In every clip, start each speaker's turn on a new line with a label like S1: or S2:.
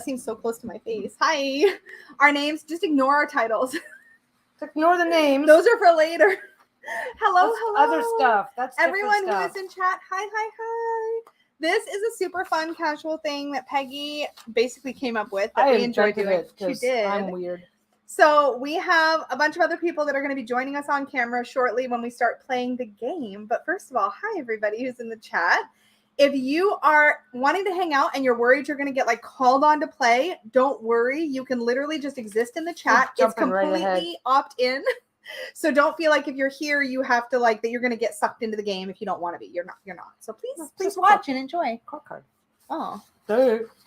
S1: seems so close to my face. Hi. Our names, just ignore our titles.
S2: Ignore the names.
S1: Those are for later. Hello.
S2: Other stuff. That's
S1: everyone
S2: stuff.
S1: who is in chat. Hi. This is a super fun casual thing that Peggy basically came up with that we enjoy doing. She did.
S2: I'm weird.
S1: So we have a bunch of other people that are going to be joining us on camera shortly when we start playing the game. But first of all, hi everybody who's in the chat. If you are wanting to hang out and you're worried you're going to get like called on to play, don't worry. You can literally just exist in the chat. It's completely opt-in. So don't feel like if you're here, you have to like that you're going to get sucked into the game if you don't want to be. You're not. So please watch and enjoy.
S2: Card.
S1: Oh,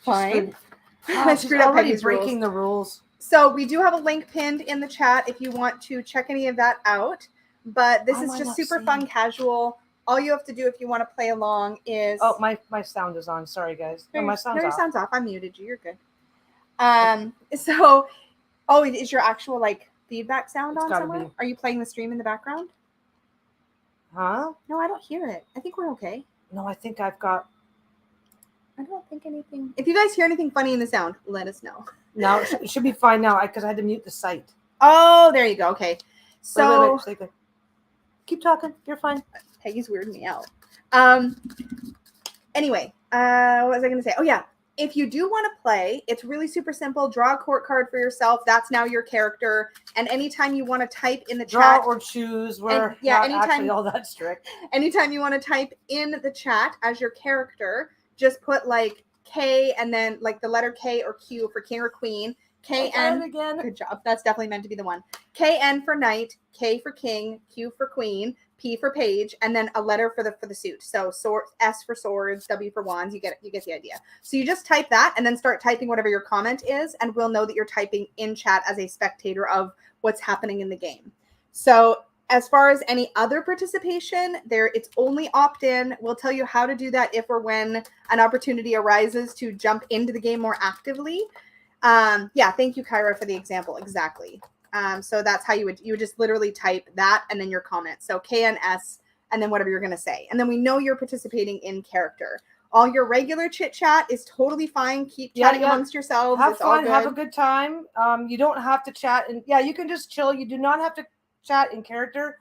S2: fine.
S1: I screwed up Peggy's
S2: breaking the rules.
S1: So we do have a link pinned in the chat if you want to check any of that out. But this is just super fun, casual. All you have to do if you want to play along is...
S2: Oh, my sound is on. Sorry, guys. No, my sound's off.
S1: Your sound's off. I muted you. You're good. Is your actual, like, feedback sound on somewhere? Are you playing the stream in the background?
S2: Huh?
S1: No, I don't hear it. I think we're okay.
S2: No, I think I've got...
S1: I don't think anything... If you guys hear anything funny in the sound, let us know.
S2: No, it should be fine now because I had to mute the site.
S1: Oh, there you go. Okay. So...
S2: Wait. Keep talking. You're fine.
S1: Peggy's weirding me out. Anyway, what was I going to say? Oh, yeah. If you do want to play, it's really super simple. Draw a court card for yourself. That's now your character. And anytime you want to type in the chat.
S2: Draw or choose. We're not actually all that strict.
S1: Anytime you want to type in the chat as your character, just put like K and then like the letter K or Q for king or queen. KN. Again. Good job. That's definitely meant to be the one. KN for knight, K for king, Q for queen, P for page, and then a letter for the suit. So S for swords, W for wands. You get the idea. So you just type that and then start typing whatever your comment is, and we'll know that you're typing in chat as a spectator of what's happening in the game. So as far as any other participation, it's only opt-in. We'll tell you how to do that if or when an opportunity arises to jump into the game more actively. Thank you, Kyra, for the example. Exactly. So that's how you would just literally type that and then your comment. So KNS and then whatever you're going to say. And then we know you're participating in character. All your regular chit chat is totally fine. Keep chatting amongst yourselves.
S2: Have fun. Have a good time. You don't have to chat. And you can just chill. You do not have to chat in character.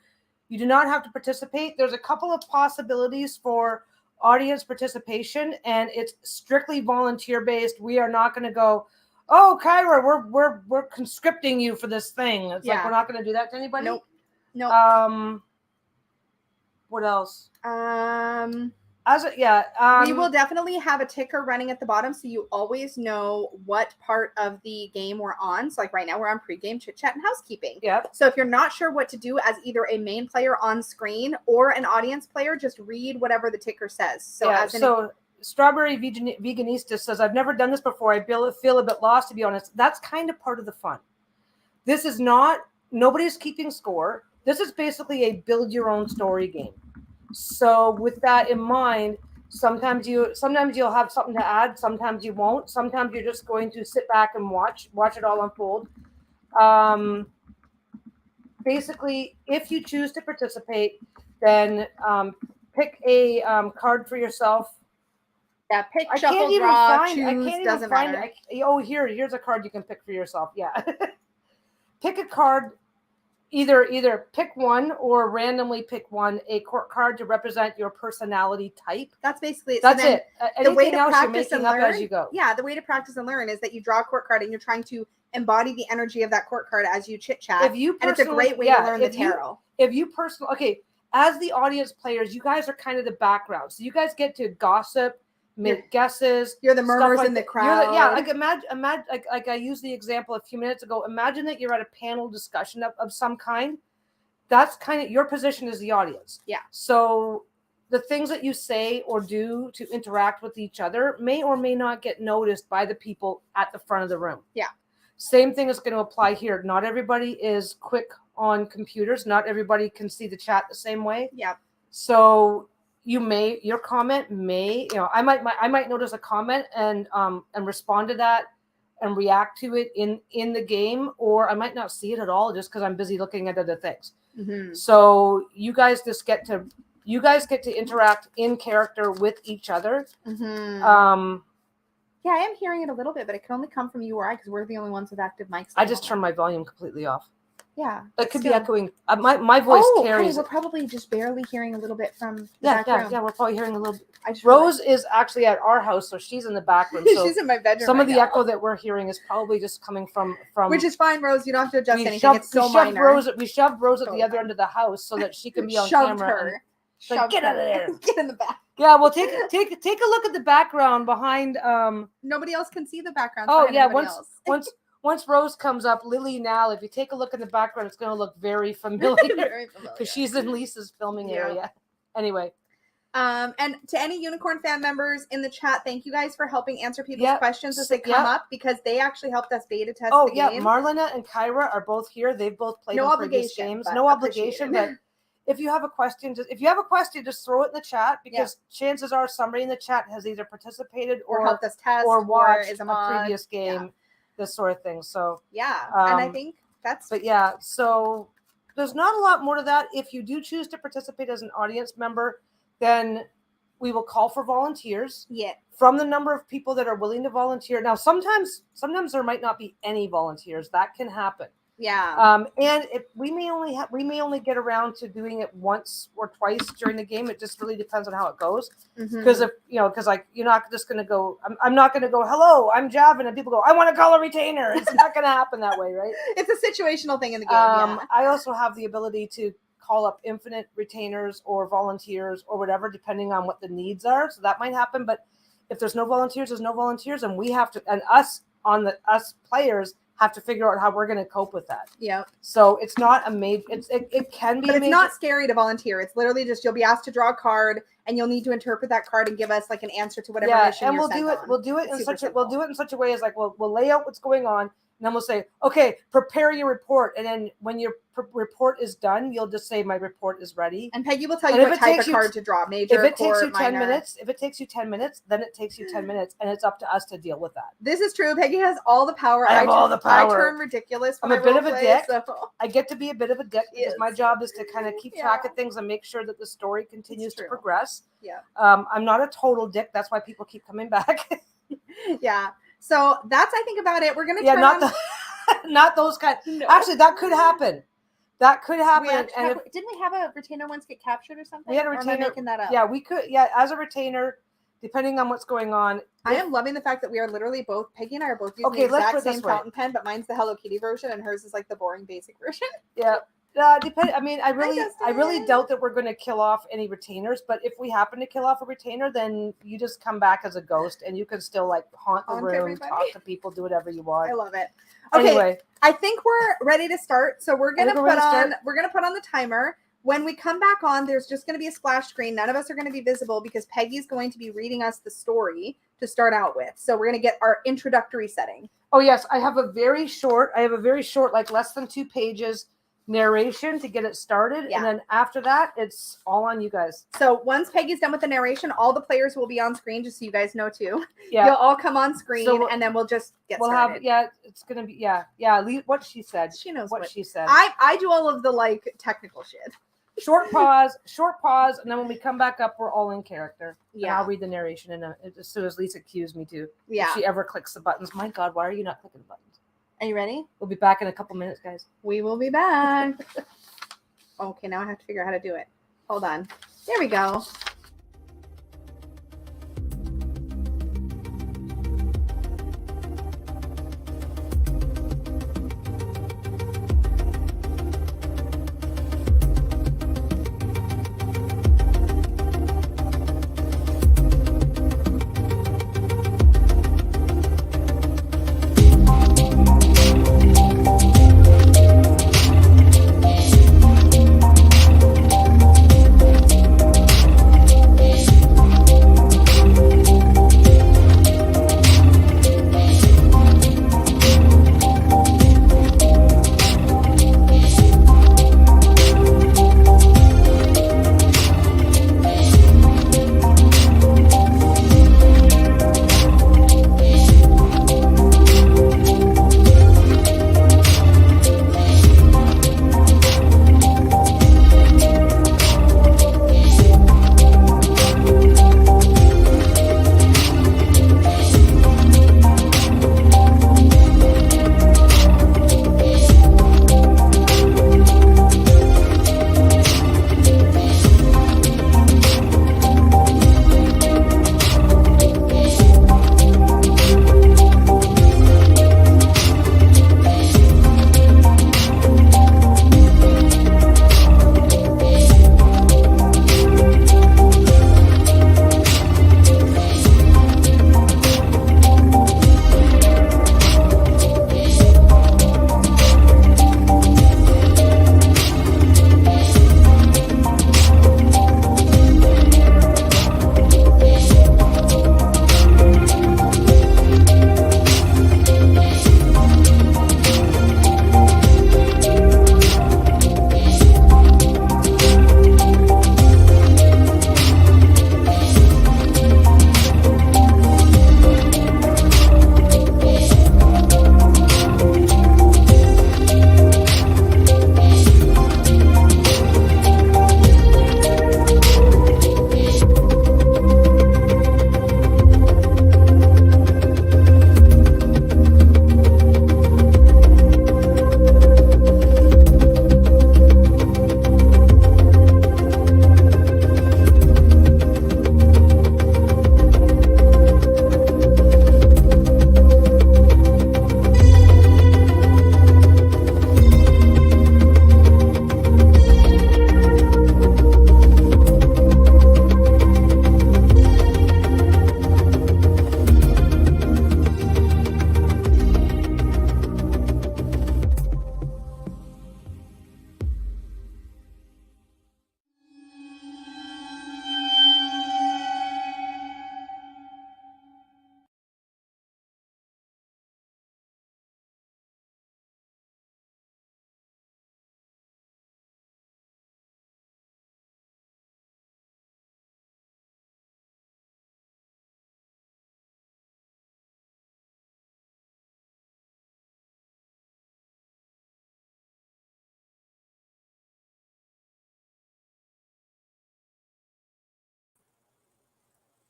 S2: You do not have to participate. There's a couple of possibilities for audience participation, and it's strictly volunteer based. We are not going to go, oh, Kyra, we're conscripting you for this thing. It's like we're not going to do that to anybody.
S1: Nope.
S2: What else?
S1: We will definitely have a ticker running at the bottom, so you always know what part of the game we're on. So like right now we're on pregame, chit chat, and housekeeping.
S2: Yep.
S1: So if you're not sure what to do as either a main player on screen or an audience player, just read whatever the ticker says. So
S2: Strawberry Veganista says, I've never done this before. I feel a bit lost, to be honest. That's kind of part of the fun. This is not, nobody's keeping score. This is basically a build your own story game. So with that in mind, sometimes you'll have something to add. Sometimes you won't. Sometimes you're just going to sit back and watch it all unfold. Basically, if you choose to participate, then pick a card for yourself.
S1: Yeah, pick, shuffle, draw, choose, doesn't matter.
S2: Here's a card you can pick for yourself. Yeah. Pick a card, either pick one or randomly pick one, a court card to represent your personality type.
S1: That's basically it.
S2: That's it.
S1: The way to practice
S2: and learn as you go.
S1: Yeah, the way to practice and learn is that you draw a court card and you're trying to embody the energy of that court card as you chit chat. And it's a great way to learn the tarot.
S2: As the audience players, you guys are kind of the background. So you guys get to gossip, make guesses.
S1: You're the murmurs in the crowd.
S2: Imagine like I used the example a few minutes ago. Imagine that you're at a panel discussion of some kind. That's kind of your position as the audience.
S1: Yeah.
S2: So the things that you say or do to interact with each other may or may not get noticed by the people at the front of the room.
S1: Yeah.
S2: Same thing is going to apply here. Not everybody is quick on computers. Not everybody can see the chat the same way.
S1: Yeah.
S2: So your comment may, I might notice a comment and respond to that and react to it in the game, or I might not see it at all just because I'm busy looking at other things.
S1: Mm-hmm.
S2: So you guys get to interact in character with each other.
S1: Mm-hmm. Yeah, I am hearing it a little bit, but it can only come from you or I because we're the only ones with active mics.
S2: I just turned my volume completely off.
S1: Yeah.
S2: It could be echoing. My voice carries.
S1: Honey, we're probably just barely hearing a little bit from the back room.
S2: Yeah, we're probably hearing a little.
S1: Rose
S2: realized. Is actually at our house, so she's in the back room. So
S1: she's in my bedroom.
S2: Some of the echo that we're hearing is probably just coming from.
S1: Which is fine, Rose. You don't have to adjust anything. It's so minor.
S2: We shoved Rose at the other end of the house so that she can be on camera.
S1: Her.
S2: Like, get out of there.
S1: Get in the back.
S2: Yeah, well, take a look at the background behind.
S1: Nobody else can see the background.
S2: Oh yeah, once Rose comes up, Lily Nall, if you take a look in the background, it's going to look very familiar because she's in Lisa's filming area. Anyway.
S1: And to any Unicorn fan members in the chat, thank you guys for helping answer people's questions as they come up because they actually helped us beta test the game.
S2: Marlena and Kyra are both here. They've both played in previous games. No obligation, but if you have a question, just throw it in the chat because chances are somebody in the chat has either participated or
S1: helped us test
S2: or watched
S1: is
S2: a previous game, this sort of thing. So
S1: and I think that's.
S2: But so there's not a lot more to that. If you do choose to participate as an audience member, then we will call for volunteers.
S1: Yeah.
S2: From the number of people that are willing to volunteer. Now, sometimes there might not be any volunteers. That can happen.
S1: Yeah.
S2: And if we may only get around to doing it once or twice during the game. It just really depends on how it goes. Because you're not just going to go. I'm not going to go. Hello, I'm Javin, and people go. I want to call a retainer. It's not going to happen that way, right?
S1: It's a situational thing in the game.
S2: I also have the ability to call up infinite retainers or volunteers or whatever, depending on what the needs are. So that might happen. But if there's no volunteers, there's no volunteers, and we have to, and us players have to figure out how we're going to cope with that.
S1: Yeah.
S2: So it's not a major. It can be,
S1: but it's not scary to volunteer. It's literally just you'll be asked to draw a card, and you'll need to interpret that card and give us like an answer to whatever mission
S2: and
S1: you're
S2: we'll do it.
S1: On.
S2: We'll do it in such a way as like we'll lay out what's going on. And then we'll say, okay, prepare your report. And then when your report is done, you'll just say, my report is ready.
S1: And Peggy will tell you what type of card to draw. Major,
S2: if it takes you 10 minutes, then it takes you 10 minutes. And it's up to us to deal with that.
S1: This is true. Peggy has all the power.
S2: I have all the power.
S1: I turn ridiculous.
S2: I'm a bit of a dick. So. I get to be a bit of a dick because my job is to kind of keep track of things and make sure that the story continues to progress.
S1: Yeah.
S2: I'm not a total dick. That's why people keep coming back.
S1: Yeah. So that's, I think, about it. We're going to
S2: not those kind. No. Actually, that could happen.
S1: Didn't we have a retainer once get captured or something?
S2: We had a retainer.
S1: Or am I making that up?
S2: Yeah, we could. Yeah, as a retainer, depending on what's going on.
S1: I am loving the fact that we are literally both, Peggy and I are both using the exact same fountain pen, but mine's the Hello Kitty version and hers is like the boring basic version.
S2: Yeah. I mean, I really doubt that we're going to kill off any retainers, but if we happen to kill off a retainer, then you just come back as a ghost and you can still like haunt the room,
S1: everybody.
S2: Talk to people, do whatever you want.
S1: I love it. Okay, anyway, I think we're ready to start. So we're gonna put on the timer. When we come back on, there's just going to be a splash screen. None of us are going to be visible because Peggy's going to be reading us the story to start out with. So we're going to get our introductory setting.
S2: Oh yes, I have a very short, like less than 2 pages narration to get it started, and then after that it's all on you guys.
S1: So once Peggy's done with the narration, all the players will be on screen, just so you guys know too. You'll all come on screen, and then we'll just get started.
S2: It's gonna be what she said.
S1: She knows
S2: what she said.
S1: I do all of the like technical shit.
S2: Short pause, and then when we come back up, we're all in character. And I'll read the narration as soon as Lisa cues me to. Yeah. If she ever clicks the buttons. My God, why are you not clicking the buttons?
S1: Are you ready?
S2: We'll be back in a couple minutes, guys.
S1: We will be back. Okay, now I have to figure out how to do it. Hold on. There we go.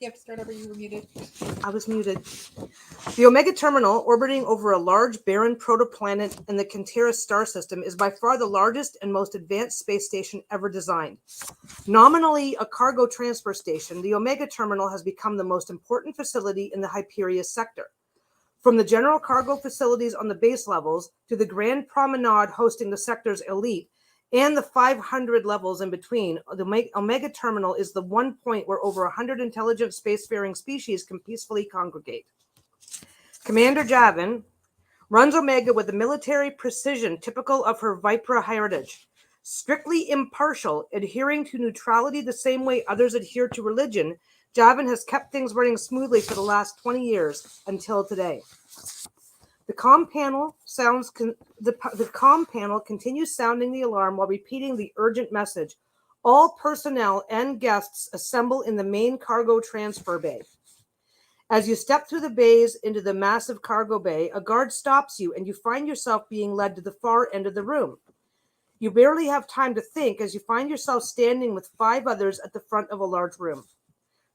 S1: You have to start over. You were muted.
S2: I was muted. The Omega Terminal, orbiting over a large barren protoplanet in the Cantera star system, is by far the largest and most advanced space station ever designed. Nominally a cargo transfer station, the Omega Terminal has become the most important facility in the Hyperion sector. From the general cargo facilities on the base levels to the Grand Promenade hosting the sector's elite, and the 500 levels in between, the Omega Terminal is the one point where over 100 intelligent spacefaring species can peacefully congregate. Commander Javin runs Omega with the military precision typical of her Vipera heritage. Strictly impartial, adhering to neutrality the same way others adhere to religion, Javin has kept things running smoothly for the last 20 years until today. The comm panel continues sounding the alarm while repeating the urgent message. All personnel and guests assemble in the main cargo transfer bay. As you step through the bays into the massive cargo bay, a guard stops you and you find yourself being led to the far end of the room. You barely have time to think as you find yourself standing with 5 others at the front of a large room.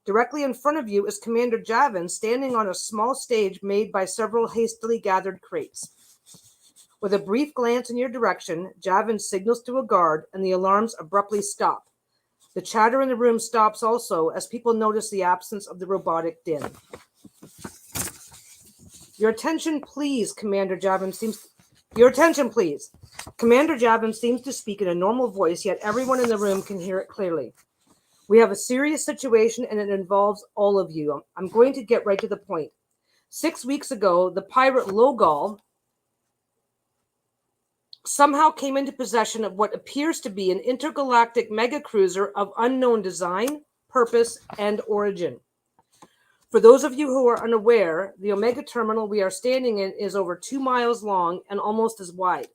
S2: Directly in front of you is Commander Javin standing on a small stage made by several hastily gathered crates. With a brief glance in your direction, Javin signals to a guard and the alarms abruptly stop. The chatter in the room stops also as people notice the absence of the robotic din. Your attention, please, Commander Javin seems... Your attention, please. Commander Javin seems to speak in a normal voice, yet everyone in the room can hear it clearly. We have a serious situation and it involves all of you. I'm going to get right to the point. 6 weeks ago, the pirate Logal somehow came into possession of what appears to be an intergalactic megacruiser of unknown design, purpose, and origin. For those of you who are unaware, the Omega Terminal we are standing in is over 2 miles long and almost as wide.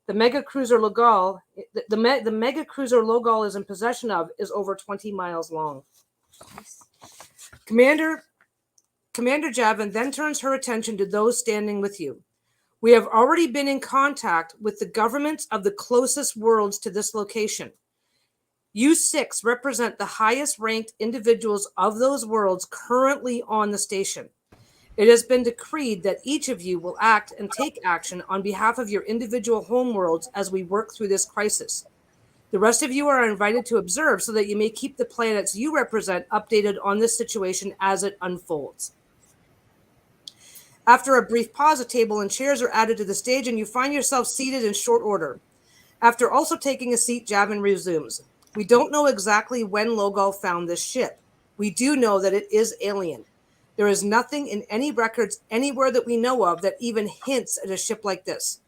S2: The megacruiser Logal, the megacruiser Logal is in possession of is over 20 miles long. Commander Javin then turns her attention to those standing with you. We have already been in contact with the governments of the closest worlds to this location. You 6 represent the highest ranked individuals of those worlds currently on the station. It has been decreed that each of you will act and take action on behalf of your individual homeworlds as we work through this crisis. The rest of you are invited to observe so that you may keep the planets you represent updated on this situation as it unfolds. After a brief pause, a table and chairs are added to the stage and you find yourself seated in short order. After also taking a seat, Javin resumes. We don't know exactly when Logal found this ship. We do know that it is alien. There is nothing in any records anywhere that we know of that even hints at a ship like this.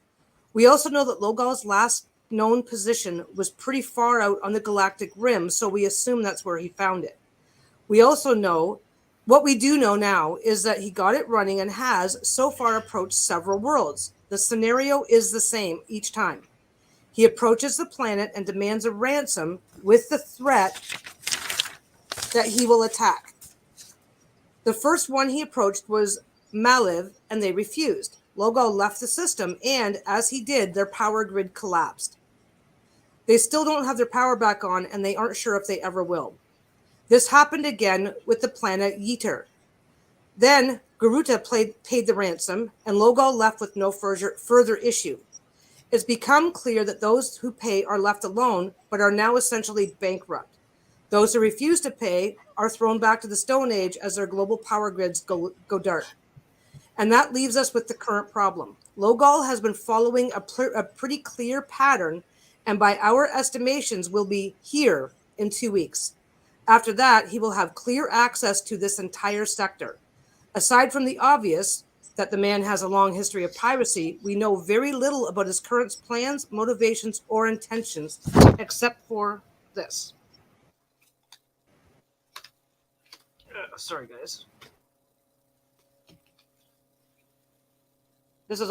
S2: We also know that Logal's last known position was pretty far out on the galactic rim, so we assume that's where he found it. We also know, what we do know now is that he got it running and has so far approached several worlds. The scenario is the same each time. He approaches the planet and demands a ransom with the threat that he will attack. The first one he approached was Maliv, and they refused. Logal left the system, and as he did, their power grid collapsed. They still don't have their power back on, and they aren't sure if they ever will. This happened again with the planet Yeter. Then Garuta paid the ransom, and Logal left with no further issue. It's become clear that those who pay are left alone, but are now essentially bankrupt. Those who refuse to pay are thrown back to the Stone Age as their global power grids go dark. And that leaves us with the current problem. Logal has been following a pretty clear pattern, and by our estimations will be here in 2 weeks. After that, he will have clear access to this entire sector. Aside from the obvious, that the man has a long history of piracy, we know very little about his current plans, motivations, or intentions, except for this. Sorry, guys. This is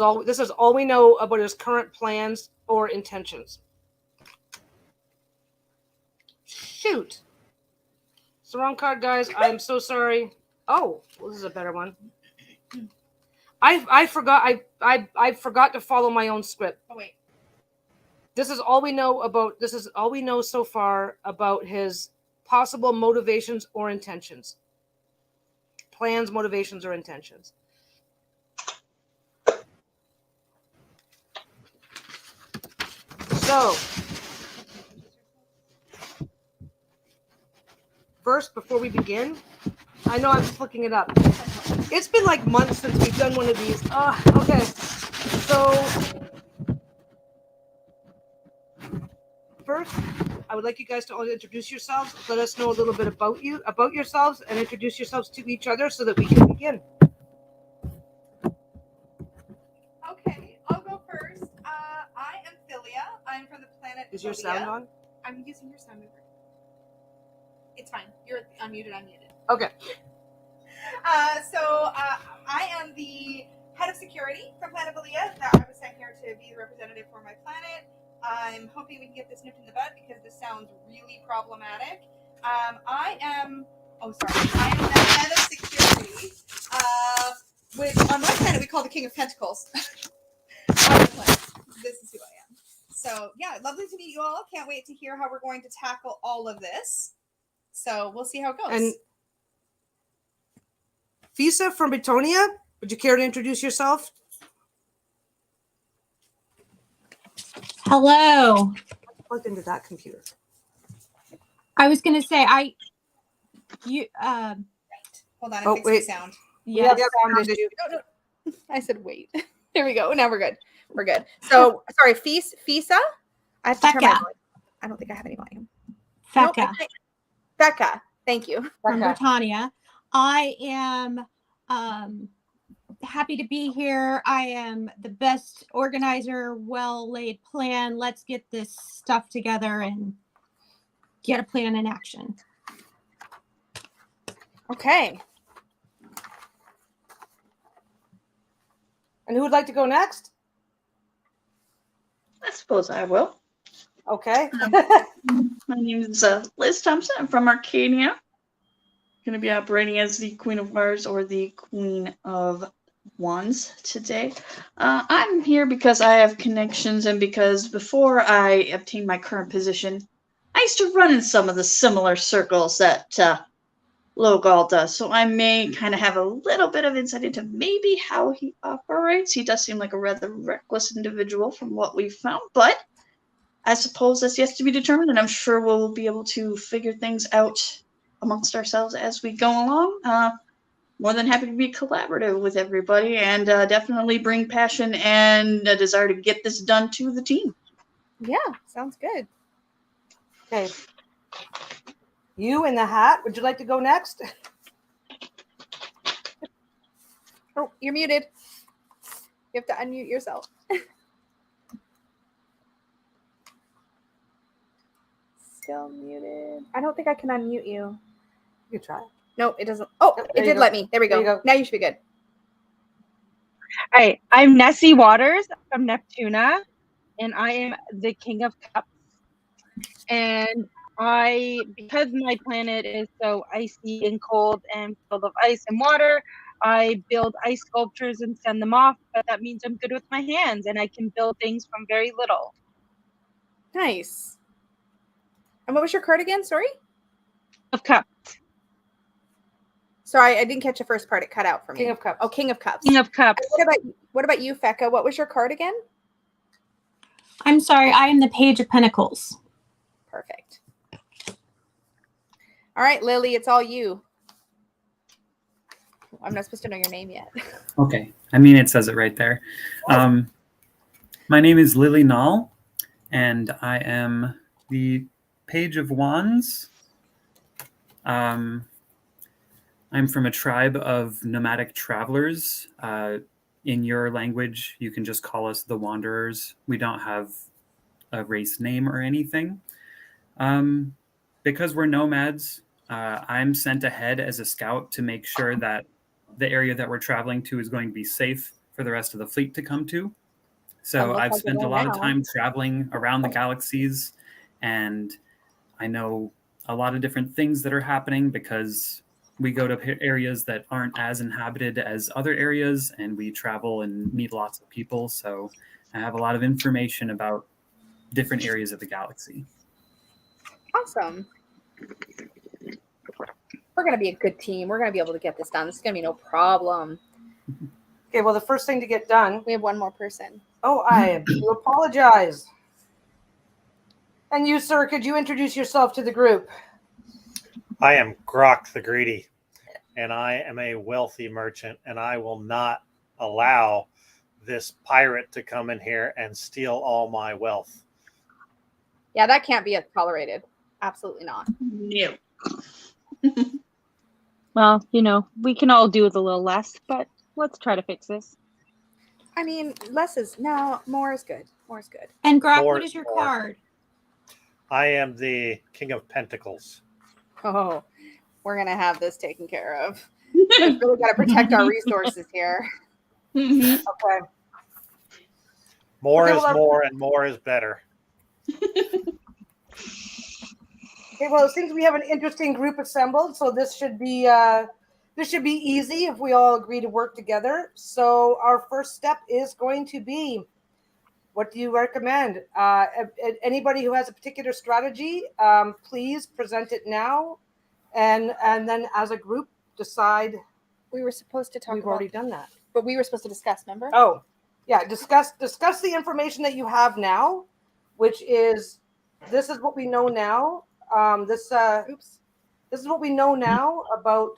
S2: all we know about his current plans or intentions. Shoot. It's the wrong card, guys. I'm so sorry. Oh, well, this is a better one. I forgot to follow my own script.
S1: Oh wait.
S2: This is all we know so far about his possible motivations or intentions. plans, motivations, or intentions. So, first, before we begin, I know I'm just looking it up. It's been like months since we've done one of these. Okay. So, first, I would like you guys to all introduce yourselves. Let us know a little bit about yourselves, and introduce yourselves to each other so that we can begin.
S1: Okay, I'll go first. I am Philia. I'm from the planet.
S2: Is your
S1: Philia.
S2: sound on?
S1: I'm using your sound mover. It's fine. You're unmuted. I'm muted.
S2: Okay.
S1: So I am the head of security for Planet Philia. I was sent here to be the representative for my planet. I'm hoping we can get this nipped in the bud because this sounds really problematic. I am the head of security, which on my planet we call the King of Pentacles. On my planet, this is who I am. So yeah, lovely to meet you all. Can't wait to hear how we're going to tackle all of this. So we'll see how it goes.
S2: And Fisa from Britonia, would you care to introduce yourself?
S3: Hello.
S2: Plugged into that computer.
S3: I was going to say,
S1: Hold on, I'm
S2: Oh,
S1: fixing
S2: wait.
S1: sound.
S3: yeah.
S2: sound issue.
S1: No. I said wait. There we go. Now we're good. We're good. So sorry, Fisa. I have to turn my
S3: Becca.
S1: volume. I don't think I have any volume.
S3: Becca
S1: Nope, Becca. Thank you.
S3: from Britannia. I am happy to be here. I am the best organizer, well-laid plan. Let's get this stuff together and get a plan in action.
S1: Okay.
S2: And who would like to go next?
S4: I suppose I will.
S2: Okay.
S4: My name is Liz Thompson. I'm from Arcania. Going to be operating as the Queen of Wands or the Queen of Wands today. I'm here because I have connections and because before I obtained my current position, I used to run in some of the similar circles that Logal does. So I may kind of have a little bit of insight into maybe how he operates. He does seem like a rather reckless individual from what we've found, but I suppose that's yet to be determined, and I'm sure we'll be able to figure things out amongst ourselves as we go along. More than happy to be collaborative with everybody and definitely bring passion and a desire to get this done to the team.
S1: Yeah, sounds good.
S2: Okay. You in the hat, would you like to go next?
S1: Oh, you're muted. You have to unmute yourself. Still muted. I don't think I can unmute you.
S2: You can try.
S1: No, it doesn't. Oh,
S2: Yep,
S1: it
S2: there you
S1: did
S2: go.
S1: let me. There we
S2: There
S1: go.
S2: you go.
S1: Now you should be good.
S5: All right, I'm Nessie Waters from Neptuna, and I am the King of Cups. And because my planet is so icy and cold and full of ice and water, I build ice sculptures and send them off, but that means I'm good with my hands and I can build things from very little.
S1: Nice. And what was your card again? Sorry?
S5: Of Cups.
S1: Sorry, I didn't catch the first part. It cut out for me.
S2: King of Cups.
S1: Oh, King of Cups.
S5: King of Cups.
S1: And what about you, Fecca? What was your card again?
S3: I'm sorry, I am the Page of Pentacles.
S1: Perfect. All right, Lily, it's all you. I'm not supposed to know your name yet.
S6: Okay. I mean, it says it right there. My name is Lily Nall, and I am the Page of Wands. I'm from a tribe of nomadic travelers. In your language, you can just call us the Wanderers. We don't have a race name or anything. Because we're nomads, I'm sent ahead as a scout to make sure that the area that we're traveling to is going to be safe for the rest of the fleet to come to. So I've spent a lot of time traveling around the galaxies, and I know a lot of different things that are happening because we go to areas that aren't as inhabited as other areas, and we travel and meet lots of people. So I have a lot of information about different areas of the galaxy.
S1: Awesome. We're going to be a good team. We're going to be able to get this done. This is going to be no problem.
S2: Okay, well, the first thing to get done.
S1: We have one more person.
S2: Oh, I do apologize. And you, sir, could you introduce yourself to the group?
S7: I am Grok the Greedy, and I am a wealthy merchant, and I will not allow this pirate to come in here and steal all my wealth.
S1: Yeah, that can't be tolerated. Absolutely not.
S4: No.
S5: Well, we can all do with a little less, but let's try to fix this.
S1: I mean, more is good. More is good.
S3: And Grok,
S7: More
S3: what is your
S7: more.
S3: card?
S7: I am the King of Pentacles.
S1: Oh, we're going to have this taken care of. We've really got to protect our resources here.
S4: Mhm.
S2: Okay.
S7: More
S2: Okay,
S7: is
S2: well,
S7: more, and more is better.
S2: Okay, well, it seems we have an interesting group assembled, so this should be easy if we all agree to work together. So our first step is going to be, what do you recommend? Anybody who has a particular strategy, please present it now, and then as a group decide.
S1: We were supposed to talk
S2: We've
S1: about,
S2: already done that.
S1: but we were supposed to discuss, remember?
S2: Oh, yeah. Discuss the information that you have now, which is, this is what we know now. This is what we know now about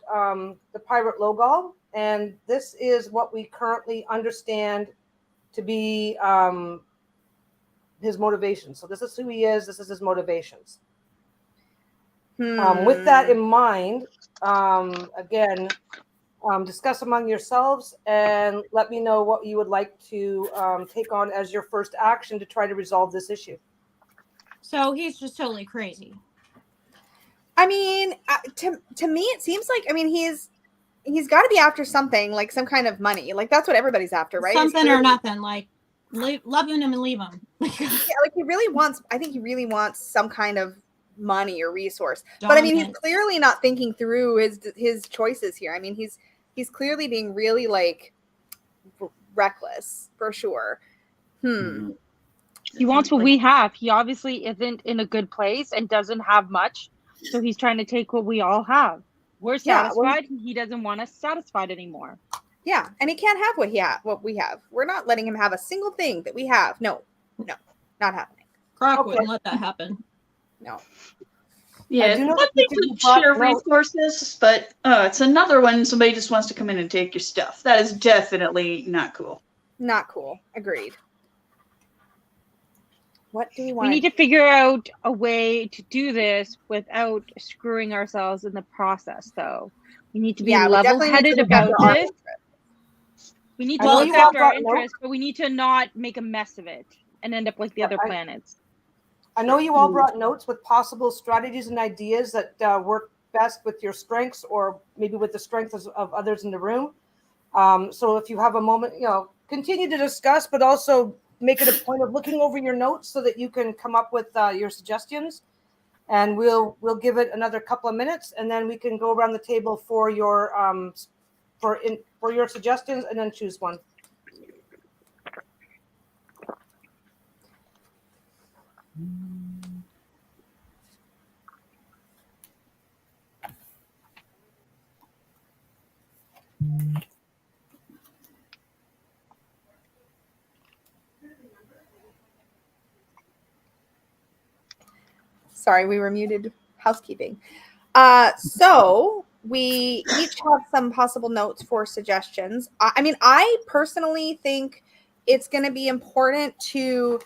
S2: the pirate Logal, and this is what we currently understand to be his motivation. So this is who he is. This is his motivations. With that in mind, again, discuss among yourselves and let me know what you would like to take on as your first action to try to resolve this issue.
S3: So he's just totally crazy.
S1: I mean, to me, it seems like, I mean, he's got to be after something, like some kind of money. Like, that's what everybody's after, right?
S3: Something or nothing. Like, loving him and leave him.
S1: Yeah, like I think he really wants some kind of money or resource. But I mean, he's clearly not thinking through his choices here. I mean, he's clearly being really like reckless for sure.
S5: He wants what we have. He obviously isn't in a good place and doesn't have much. So he's trying to take what we all have. We're satisfied. He doesn't want us satisfied anymore.
S1: Yeah, and he can't have what we have. We're not letting him have a single thing that we have. No, not happening.
S3: Grok wouldn't let that happen.
S1: No.
S4: Yeah, it's one thing to share resources, but it's another when somebody just wants to come in and take your stuff. That is definitely not cool.
S1: Not cool. Agreed. What do we want?
S5: We need to figure out a way to do this without screwing ourselves in the process, though. We need to be level-headed about this. We need to look after our interests, but we need to not make a mess of it and end up like the other planets.
S2: I know you all brought notes with possible strategies and ideas that work best with your strengths or maybe with the strengths of others in the room. So if you have a moment, continue to discuss, but also make it a point of looking over your notes so that you can come up with your suggestions. And we'll give it another couple of minutes, and then we can go around the table for your for your suggestions, and then choose one.
S1: Sorry, we were muted. Housekeeping. So we each have some possible notes for suggestions. I mean, I personally think it's going to be important to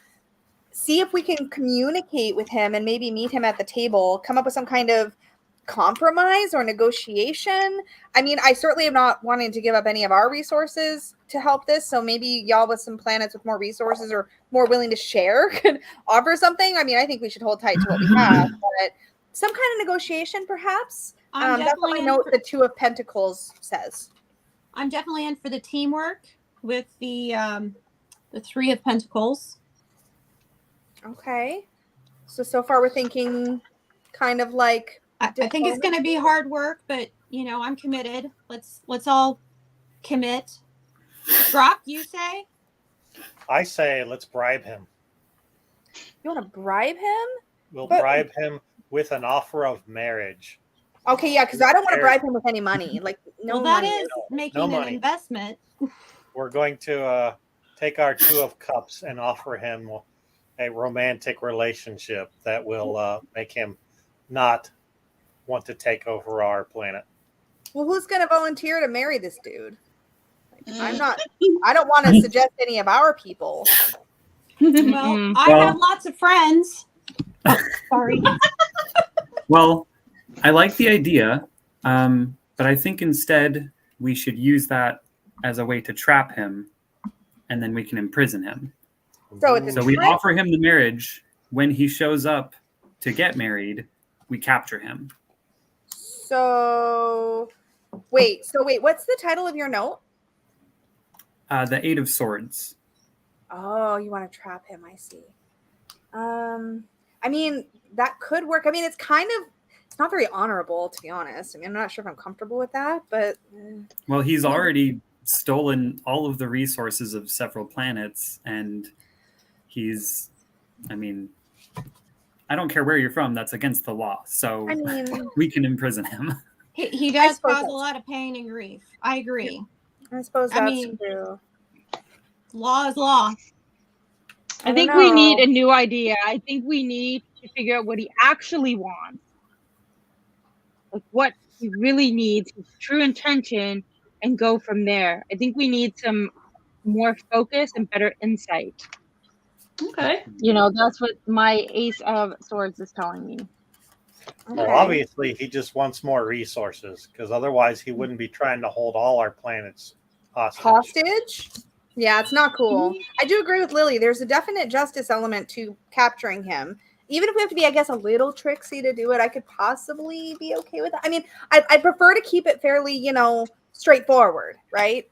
S1: see if we can communicate with him and maybe meet him at the table, come up with some kind of compromise or negotiation. I mean, I certainly am not wanting to give up any of our resources to help this. So maybe y'all with some planets with more resources or more willing to share could offer something. I mean, I think we should hold tight to what we have, but some kind of negotiation, perhaps. That's what my note, the Two of Pentacles, says.
S3: I'm definitely in for the teamwork with the Three of Pentacles.
S1: Okay. So far we're thinking kind of like
S3: I think it's going to be hard work, but I'm committed. Let's all commit. Grok, you say?
S7: I say let's bribe him.
S1: You want to bribe him?
S7: We'll bribe him with an offer of marriage.
S1: Okay, yeah, because I don't want to bribe him with any money. Like, no
S3: Well, that
S1: money.
S3: is making an
S7: money.
S3: investment.
S7: We're going to take our 2 of cups and offer him a romantic relationship that will make him not want to take over our planet.
S1: Well, who's going to volunteer to marry this dude? I'm not. I don't want to suggest any of our people.
S3: Well, I have lots of friends. Oh, sorry.
S6: Well, I like the idea, but I think instead we should use that as a way to trap him, and then we can imprison him.
S1: So
S6: we offer him the marriage. When he shows up to get married, we capture him.
S1: So wait, what's the title of your note?
S6: The 8 of Swords.
S1: Oh, you want to trap him, I see. I mean, that could work. I mean, it's not very honorable, to be honest. I mean, I'm not sure if I'm comfortable with that, but
S6: well, he's already stolen all of the resources of several planets, and I mean, I don't care where you're from, that's against the law. So I mean, we can imprison him.
S3: He does cause a lot of pain and grief. I agree.
S1: I suppose that's true.
S3: Law is law.
S5: I think we need a new idea. I think we need to figure out what he actually wants. Like what he really needs, his true intention, and go from there. I think we need some more focus and better insight.
S4: Okay.
S5: That's what my Ace of Swords is telling me.
S1: Okay.
S7: Well, obviously, he just wants more resources, because otherwise he wouldn't be trying to hold all our planets hostage.
S1: Yeah, it's not cool. I do agree with Lily. There's a definite justice element to capturing him. Even if we have to be, I guess, a little tricksy to do it, I could possibly be okay with that. I mean, I'd prefer to keep it fairly, straightforward, right?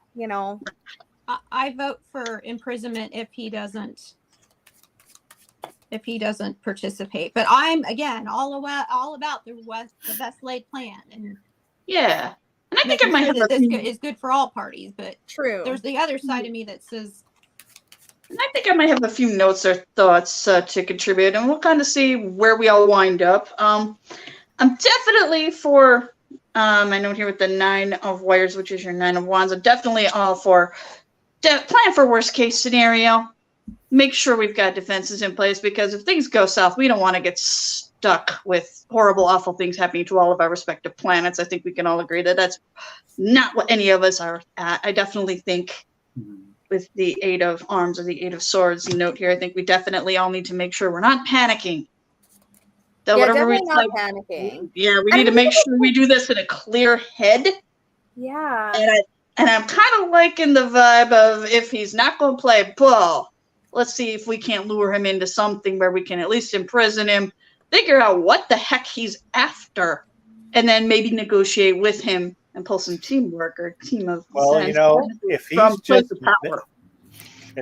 S3: I vote for imprisonment if he doesn't participate. But I'm again all about the best laid plan, and
S4: yeah. And I think I might have
S3: this is good for all parties. But
S1: true,
S3: there's the other side of me that says.
S4: And I think I might have a few notes or thoughts to contribute, and we'll kind of see where we all wind up. I'm definitely for my note here with the 9 of Wires, which is your 9 of Wands. I'm definitely all for plan for worst case scenario. Make sure we've got defenses in place, because if things go south, we don't want to get stuck with horrible, awful things happening to all of our respective planets. I think we can all agree that that's not what any of us are at. I definitely think with the 8 of Arms or the 8 of Swords note here, I think we definitely all need to make sure we're not panicking. That
S1: definitely not panicking.
S4: Yeah, we need to make sure we do this in a clear head.
S1: Yeah.
S4: And I'm kind of liking the vibe of, if he's not going to play ball, let's see if we can't lure him into something where we can at least imprison him, figure out what the heck he's after, and then maybe negotiate with him and pull some teamwork or team of.
S7: Well, if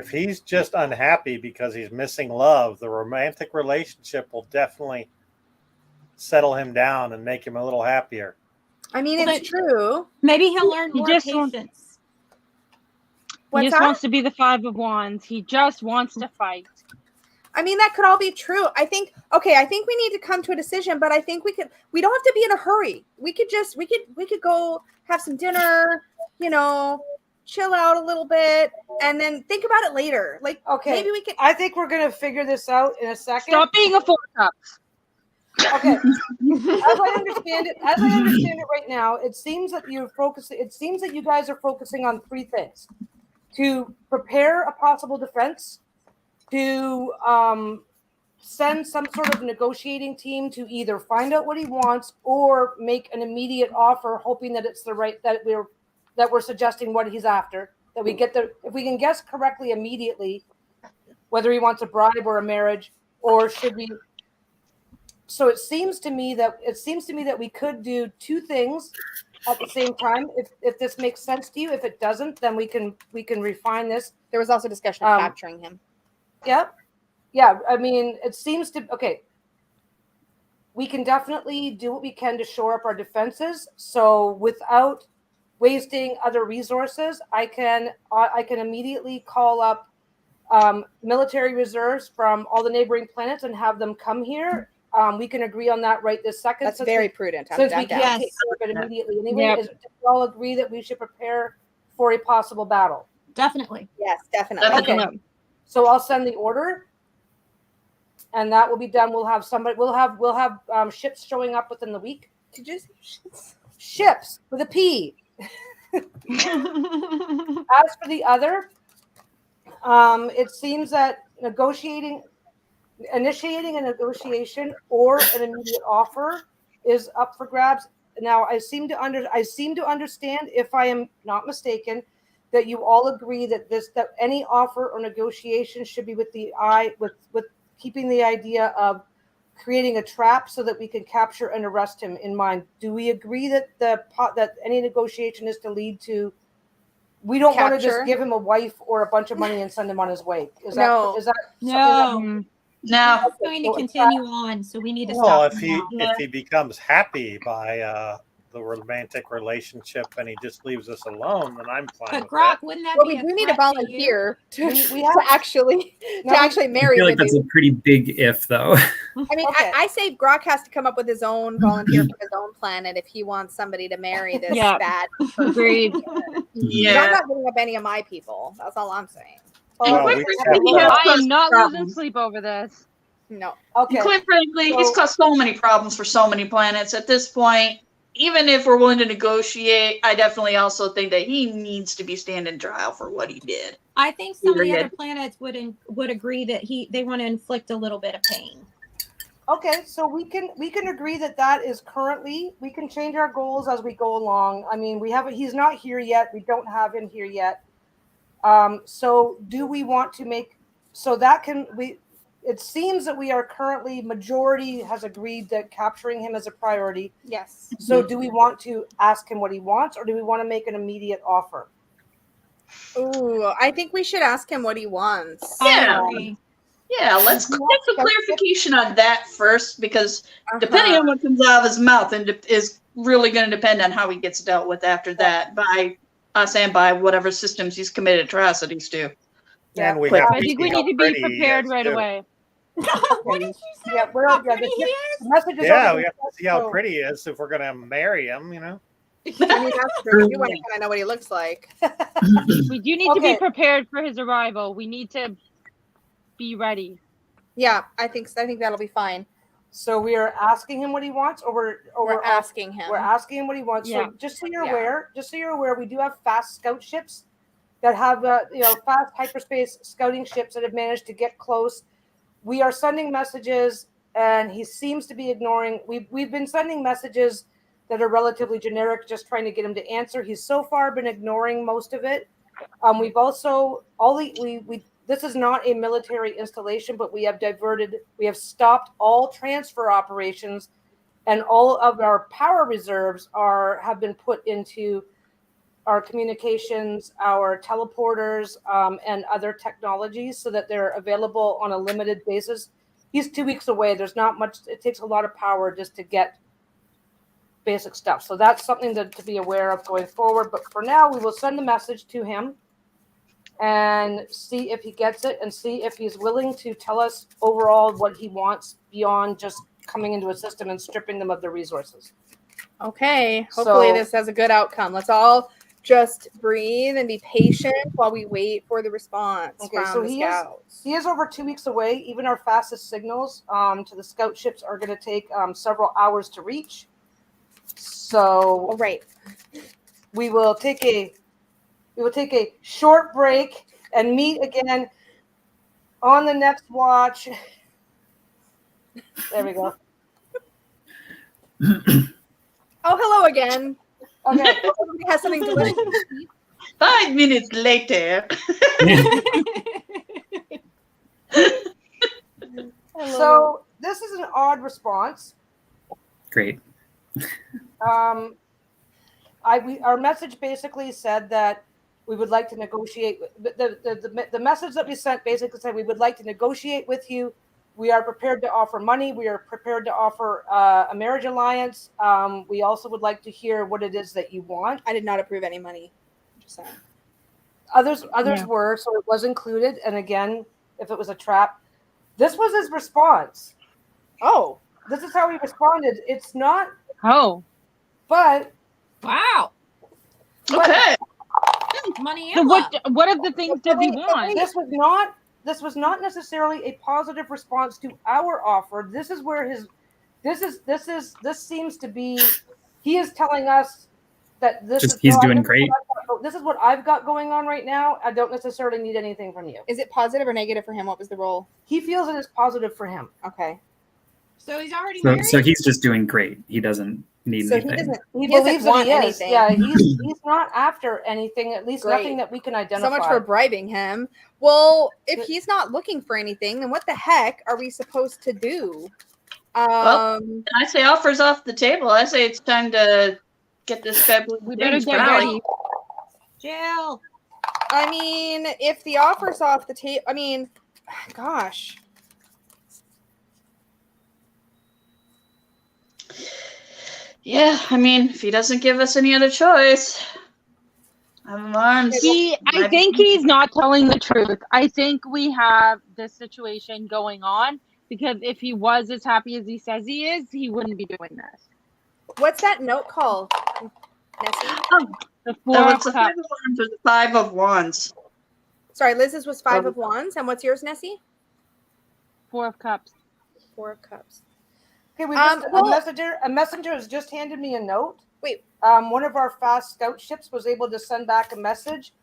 S7: he's just unhappy because he's missing love, the romantic relationship will definitely settle him down and make him a little happier.
S1: I mean, it's true.
S3: Maybe he'll learn more patience.
S5: He just wants to be the 5 of Wands. He just wants to fight.
S1: I mean, that could all be true. I think we need to come to a decision, but I think we don't have to be in a hurry. We could go have some dinner, chill out a little bit, and then think about it later. Like, okay, maybe we could.
S2: I think we're going to figure this out in a second.
S5: Stop being a 4 cups.
S2: Okay. As I understand it right now, it seems that you guys are focusing on 3 things: to prepare a possible defense, to send some sort of negotiating team to either find out what he wants or make an immediate offer, hoping that it's that we're suggesting what he's after. That we get if we can guess correctly immediately whether he wants a bribe or a marriage, or should we. So it seems to me that we could do 2 things at the same time. If this makes sense to you, if it doesn't, then we can refine this.
S1: There was also discussion of capturing him.
S2: Yep. Yeah. I mean, it seems to we can definitely do what we can to shore up our defenses. So without wasting other resources, I can immediately call up military reserves from all the neighboring planets and have them come here we can agree on that right this second.
S1: That's very prudent.
S2: Since we
S1: I'm down.
S2: can't take care of it immediately anyway,
S5: Yep.
S2: do we all agree that we should prepare for a possible battle?
S3: Definitely.
S1: Yes, definitely.
S4: Definitely.
S2: Okay. So I'll send the order, and that will be done. We'll have somebody. We'll have ships showing up within the week.
S1: Did you say ships?
S2: Ships with a P. As for the other, it seems that initiating a negotiation or an immediate offer is up for grabs. Now, I seem to understand, if I am not mistaken, that you all agree that any offer or negotiation should be with keeping the idea of creating a trap so that we can capture and arrest him in mind. Do we agree that that any negotiation is to lead to? We don't want to just give him a wife or a bunch of money and send him on his way. Is that
S3: No.
S4: No.
S3: It's going to continue on, so we need to
S7: Well,
S3: stop.
S7: if he becomes happy by the romantic relationship and he just leaves us alone, then I'm fine
S3: But
S7: with
S3: Grok,
S7: that.
S3: wouldn't that
S1: Well,
S3: be
S1: we do need a
S3: threat to
S1: volunteer to,
S2: We have-
S1: to actually
S6: I
S1: marry
S6: feel
S1: the
S6: like that's
S1: dude.
S6: a pretty big if, though.
S1: I mean,
S2: Okay.
S1: I say Grok has to come up with his own volunteer for his own planet if he wants somebody to marry this
S5: Yeah.
S1: bad
S5: Agreed.
S1: person. I'm
S4: Yeah.
S1: not giving up any of my people. That's all I'm saying.
S4: And
S7: Well,
S4: quite
S7: we
S4: frankly, he
S7: have,
S4: has
S5: I am
S4: caused
S5: not losing
S4: problems.
S5: sleep over this.
S1: No.
S2: Okay.
S4: And quite frankly, he's
S2: So-
S4: caused so many problems for so many planets. At this point, even if we're willing to negotiate, I definitely also think that he needs to be standing trial for what he did.
S3: I think some of the
S4: Period.
S3: other planets would agree that they want to inflict a little bit of pain.
S2: Okay, so we can agree that is currently, we can change our goals as we go along. I mean, he's not here yet. We don't have him here yet. So do we want to make, so that it seems that we are currently, majority has agreed that capturing him is a priority.
S1: Yes.
S2: So do we want to ask him what he wants, or do we want to make an immediate offer?
S1: Ooh, I think we should ask him what he wants.
S4: Yeah.
S3: I agree.
S4: Yeah, let's get some clarification on that first, because depending on what comes out of his mouth is really going to depend on how he gets dealt with after that by us and by whatever systems he's committed atrocities to.
S2: Yeah.
S7: And we
S4: Quick.
S7: have
S5: I
S7: to
S5: think we
S7: see
S5: need
S7: how
S5: to be
S7: pretty he
S5: prepared
S7: is,
S5: right
S7: too.
S5: away.
S3: What did you say?
S2: Yeah,
S3: How pretty he is?
S2: the message is
S7: Yeah,
S2: over
S7: we
S2: the
S7: have to see how
S2: so-
S7: pretty he is if we're going to marry him,
S1: I mean, that's true. We want to kind of know what he looks like.
S5: We do need to
S2: Okay.
S5: be prepared for his arrival. We need to be ready.
S1: Yeah, I think that'll be fine.
S2: So we are asking him what he wants, or
S1: We're asking him.
S2: We're asking him what he wants.
S5: Yeah.
S2: So just so you're aware, we do have fast scout ships that have fast hyperspace scouting ships that have managed to get close. We are sending messages, and he seems to be ignoring. We've been sending messages that are relatively generic, just trying to get him to answer. He's so far been ignoring most of it. We've also this is not a military installation, but we have stopped all transfer operations, and all of our power reserves have been put into our communications, our teleporters, and other technologies, so that they're available on a limited basis. He's 2 weeks away. There's not much. It takes a lot of power just to get basic stuff. So that's something to be aware of going forward. But for now, we will send the message to him and see if he gets it, and see if he's willing to tell us overall what he wants beyond just coming into a system and stripping them of their resources.
S1: Okay. Hopefully
S2: So-
S1: this has a good outcome. Let's all just breathe and be patient while we wait for the response
S2: Okay,
S1: from
S2: so
S1: the
S2: he is-
S1: scouts.
S2: He is over 2 weeks away. Even our fastest signals to the scout ships are going to take several hours to reach. So
S1: All right.
S2: we will take a short break and meet again on the next watch. There we go.
S1: Oh, hello again.
S2: Okay.
S1: Everybody has something delicious.
S4: 5 minutes later.
S2: So this is an odd response.
S6: Great.
S2: Our message basically said that we would like to negotiate. The message that we sent basically said we would like to negotiate with you. We are prepared to offer money. We are prepared to offer a marriage alliance. We also would like to hear what it is that you want.
S1: I did not approve any money. Just saying.
S2: Others
S5: Yeah.
S2: were, so it was included. And again, if it was a trap, this was his response.
S1: Oh,
S2: this is how he responded. It's not,
S5: Oh,
S2: but
S3: Wow.
S4: Okay.
S3: Money
S5: so
S3: and love.
S5: what of the things does he want?
S2: this was not necessarily a positive response to our offer. This is where this seems to be, he is telling us that
S6: He's doing great.
S2: This is what I've got going on right now. I don't necessarily need anything from you.
S1: Is it positive or negative for him? What was the role?
S2: He feels it is positive for him.
S1: Okay.
S3: So he's already married?
S6: So he's just doing great. He doesn't need
S1: So
S6: anything.
S2: He
S1: doesn't
S2: believes
S1: want
S2: that he is.
S1: anything.
S2: Yeah, he's not after anything, at least
S1: Great.
S2: nothing that we can identify.
S1: So much for bribing him. Well, if he's not looking for anything, then what the heck are we supposed to do?
S4: Well, I say offers off the table. I say it's time to get this guy.
S5: We better get ready.
S3: Jill.
S1: I mean, if the offer's off the table, I mean, gosh.
S4: Yeah, I mean, if he doesn't give us any other choice,
S5: I think he's not telling the truth. I think we have this situation going on because if he was as happy as he says he is, he wouldn't be doing this.
S1: What's that note called, Nessie?
S5: The Four of
S4: the
S5: Cups.
S4: Five of Wands.
S1: Sorry, Liz's was 5 of Wands. And what's yours, Nessie?
S5: 4 of Cups.
S1: 4 of Cups.
S2: Okay, a messenger has just handed me a note.
S1: Wait.
S2: One of our fast scout ships was able to send back a message.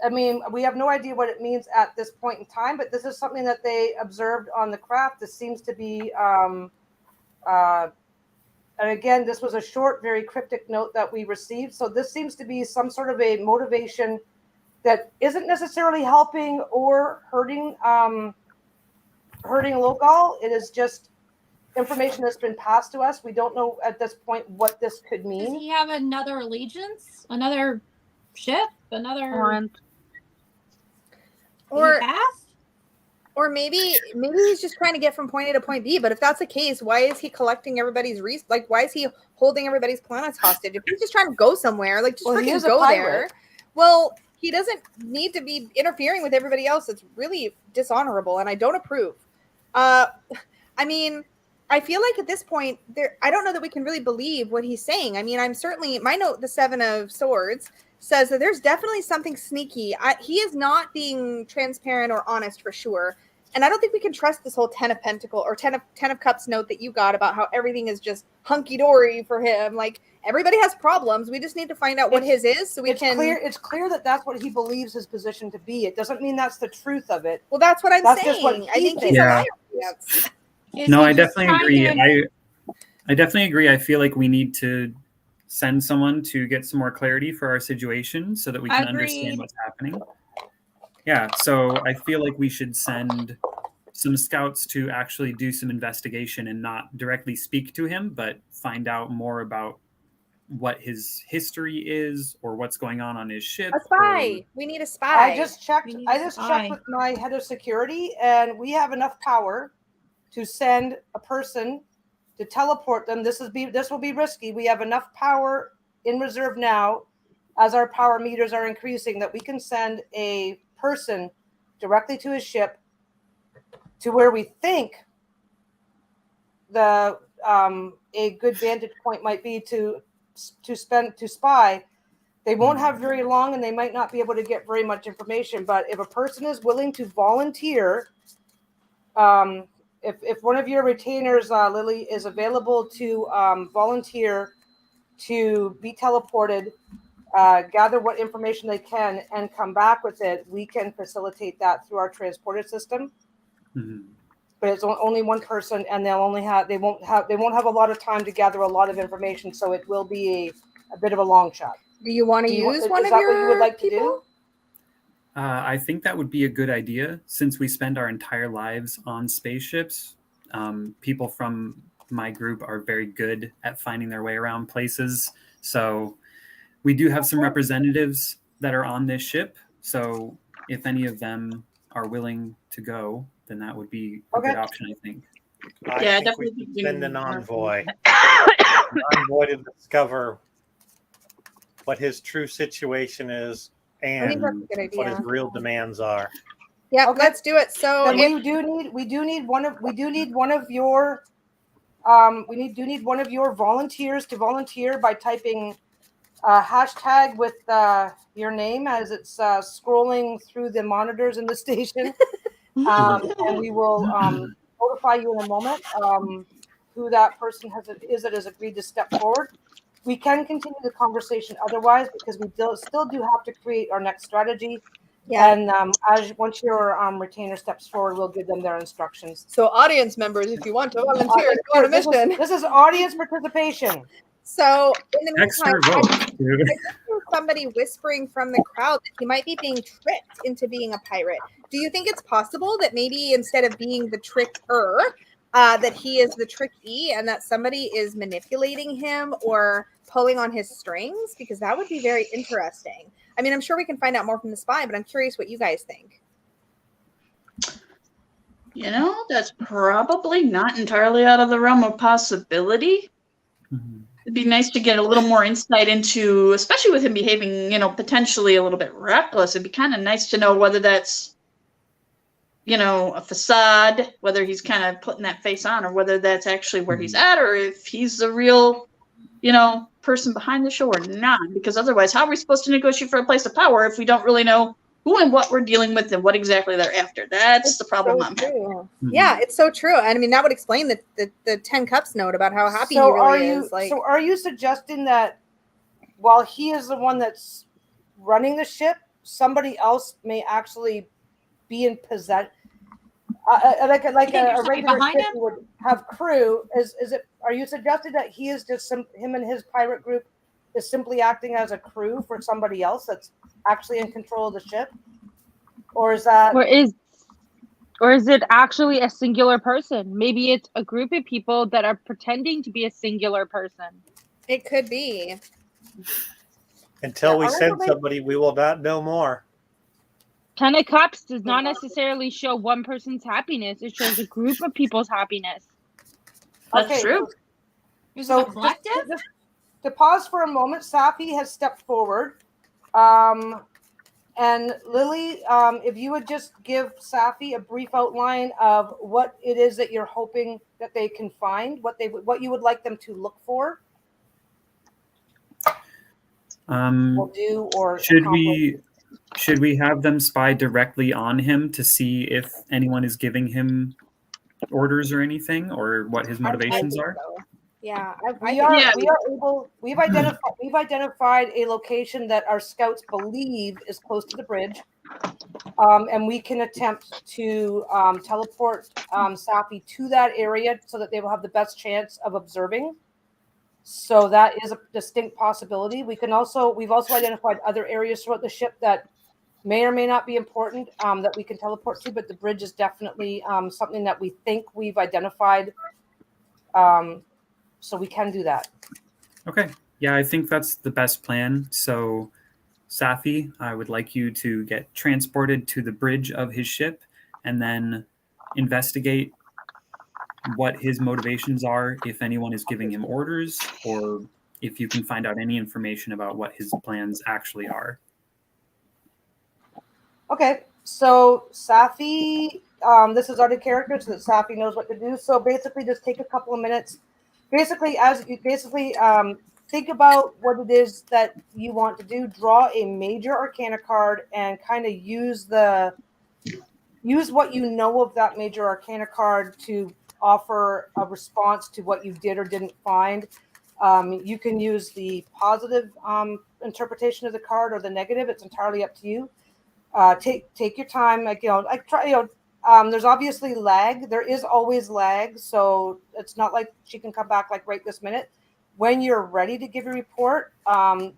S2: I mean, we have no idea what it means at this point in time, but this is something that they observed on the craft. This seems to be, and again, this was a short, very cryptic note that we received. So this seems to be some sort of a motivation that isn't necessarily helping or hurting Logal. It is just information that's been passed to us. We don't know at this point what this could mean.
S3: Does he have another allegiance? Another ship? Another
S1: or maybe he's just trying to get from point A to point B. But if that's the case, why is he collecting everybody's why is he holding everybody's planets hostage? If he's just trying to go somewhere, like just freaking go there. Well, he doesn't need to be interfering with everybody else. It's really dishonorable, and I don't approve. I mean, I feel like at this point, I don't know that we can really believe what he's saying. I mean, my note, the 7 of Swords, says that there's definitely something sneaky. He is not being transparent or honest for sure. And I don't think we can trust this whole 10 of Pentacles or 10 of Cups note that you got about how everything is just hunky-dory for him. Like, everybody has problems. We just need to find out what his is so it's
S2: clear that that's what he believes his position to be. It doesn't mean that's the truth of it.
S1: Well, that's what I'm saying.
S2: Just what
S1: I think he's a liar.
S6: No, I definitely agree. I definitely agree. I feel like we need to send someone to get some more clarity for our situation so that we can understand what's happening. Yeah, so I feel like we should send some scouts to actually do some investigation and not directly speak to him, but find out more about what his history is or what's going on his ship.
S1: A spy. We need a spy.
S2: I just checked with my head of security, and we have enough power to send a person to teleport them. This will be risky. We have enough power in reserve now, as our power meters are increasing, that we can send a person directly to his ship to where we think a good vantage point might be to spy. They won't have very long, and they might not be able to get very much information. But if a person is willing to volunteer, if one of your retainers, Lily, is available to volunteer to be teleported, gather what information they can, and come back with it, we can facilitate that through our transporter system. Mm-hmm. But it's only one person, and they won't have a lot of time to gather a lot of information, so it will be a bit of a long shot.
S1: Do you want to use one of your
S2: what you would like
S1: people?
S2: to do?
S6: I think that would be a good idea since we spend our entire lives on spaceships. People from my group are very good at finding their way around places. So we do have some representatives that are on this ship. So if any of them are willing to go, then that would be a good option, I think.
S7: I think we should send an envoy. An envoy to discover what his true situation is and what his real demands are.
S1: Yeah, let's do it. So
S2: we do need one of your we do need one of your volunteers to volunteer by typing hashtag with your name as it's scrolling through the monitors in the station. And we will notify you in a moment who that person that has agreed to step forward. We can continue the conversation otherwise because we still do have to create our next strategy.
S1: Yeah.
S2: And once your retainer steps forward, we'll give them their instructions.
S1: So audience members, if you want to volunteer, go on a mission.
S2: This is audience participation.
S1: So in the meantime,
S6: Extra vote,
S1: I hear somebody whispering from the crowd that he might be being tricked into being a pirate. Do you think it's possible that maybe instead of being the tricker, that he is the trickee and that somebody is manipulating him or pulling on his strings? Because that would be very interesting. I mean, I'm sure we can find out more from the spy, but I'm curious what you guys think.
S4: You know, that's probably not entirely out of the realm of possibility.
S6: Mm-hmm.
S4: It'd be nice to get a little more insight into, especially with him behaving, you know, potentially a little bit reckless. It'd be kind of nice to know whether that's, you know, a facade, whether he's kind of putting that face on, or whether that's actually where he's at, or if he's the real, you know, person behind the show or not. Because otherwise, how are we supposed to negotiate for a place of power if we don't really know who and what we're dealing with and what exactly they're after? That's the problem I'm having.
S6: Mm-hmm.
S1: Yeah, it's so true. And I mean, that would explain the 10 Cups note about how happy he really is.
S2: So are you suggesting that while he is the one that's running the ship, somebody else may actually be in possession? Like a regular ship would have crew. Are you suggesting that he is just him and his pirate group is simply acting as a crew for somebody else that's actually in control of the ship? Or is that
S5: or is it actually a singular person? Maybe it's a group of people that are pretending to be a singular person.
S1: It could be.
S7: Until we send somebody, we will not know more.
S5: 10 of Cups does not necessarily show one person's happiness. It shows a group of people's happiness.
S4: That's true.
S3: So collective?
S2: Just to pause for a moment, Safi has stepped forward. And Lily, if you would just give Safi a brief outline of what it is that you're hoping that they can find, what you would like them to look for. Will do, or
S6: should we have them spy directly on him to see if anyone is giving him orders or anything, or what his motivations are?
S1: So. Yeah,
S2: we've identified a location that our scouts believe is close to the bridge, and we can attempt to teleport Safi to that area so that they will have the best chance of observing. So that is a distinct possibility. We've also identified other areas throughout the ship that may or may not be important that we can teleport to, but the bridge is definitely something that we think we've identified. So we can do that.
S6: Okay. Yeah, I think that's the best plan. So, Safi, I would like you to get transported to the bridge of his ship and then investigate what his motivations are, if anyone is giving him orders, or if you can find out any information about what his plans actually are.
S2: Okay, so Safi, this is our character so that Safi knows what to do. So basically just take a couple of minutes. Basically, think about what it is that you want to do. Draw a major arcana card and kind of use what you know of that major arcana card to offer a response to what you did or didn't find. You can use the positive interpretation of the card or the negative. It's entirely up to you. Take your time. There's obviously lag. There is always lag, so it's not like she can come back like right this minute. When you're ready to give your report,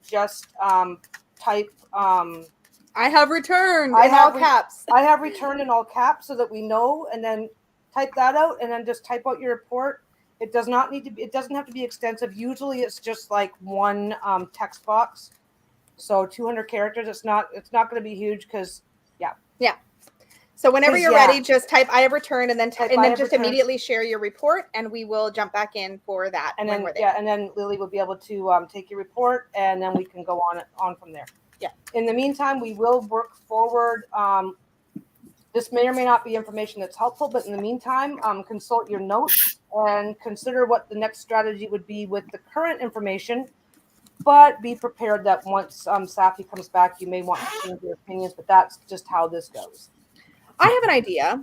S2: just type. I
S1: have returned in all caps.
S2: I have returned in all caps so that we know, and then type that out, and then just type out your report. It does not need to be. It doesn't have to be extensive. Usually, it's just like one text box. So 200 characters. It's not going to be huge because, yeah.
S1: So whenever you're ready, just type "I have returned" and then just immediately share your report, and we will jump back in for that.
S2: And then and then Lily will be able to take your report, and then we can go on from there.
S1: Yeah.
S2: In the meantime, we will work forward This may or may not be information that's helpful, but in the meantime, consult your notes and consider what the next strategy would be with the current information. But be prepared that once Safi comes back, you may want to change your opinions, but that's just how this goes.
S1: I have an idea.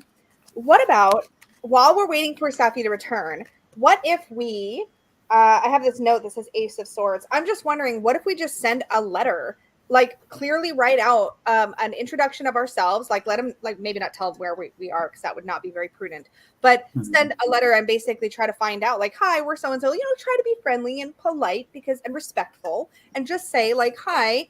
S1: What about, while we're waiting for Safi to return, what if we, I have this note that says Ace of Swords. I'm just wondering, what if we just send a letter, like clearly write out an introduction of ourselves, like let them, like maybe not tell where we are, because that would not be very prudent, but send a letter and basically try to find out, like, hi, we're so-and-so, try to be friendly and polite and respectful, and just say like, hi,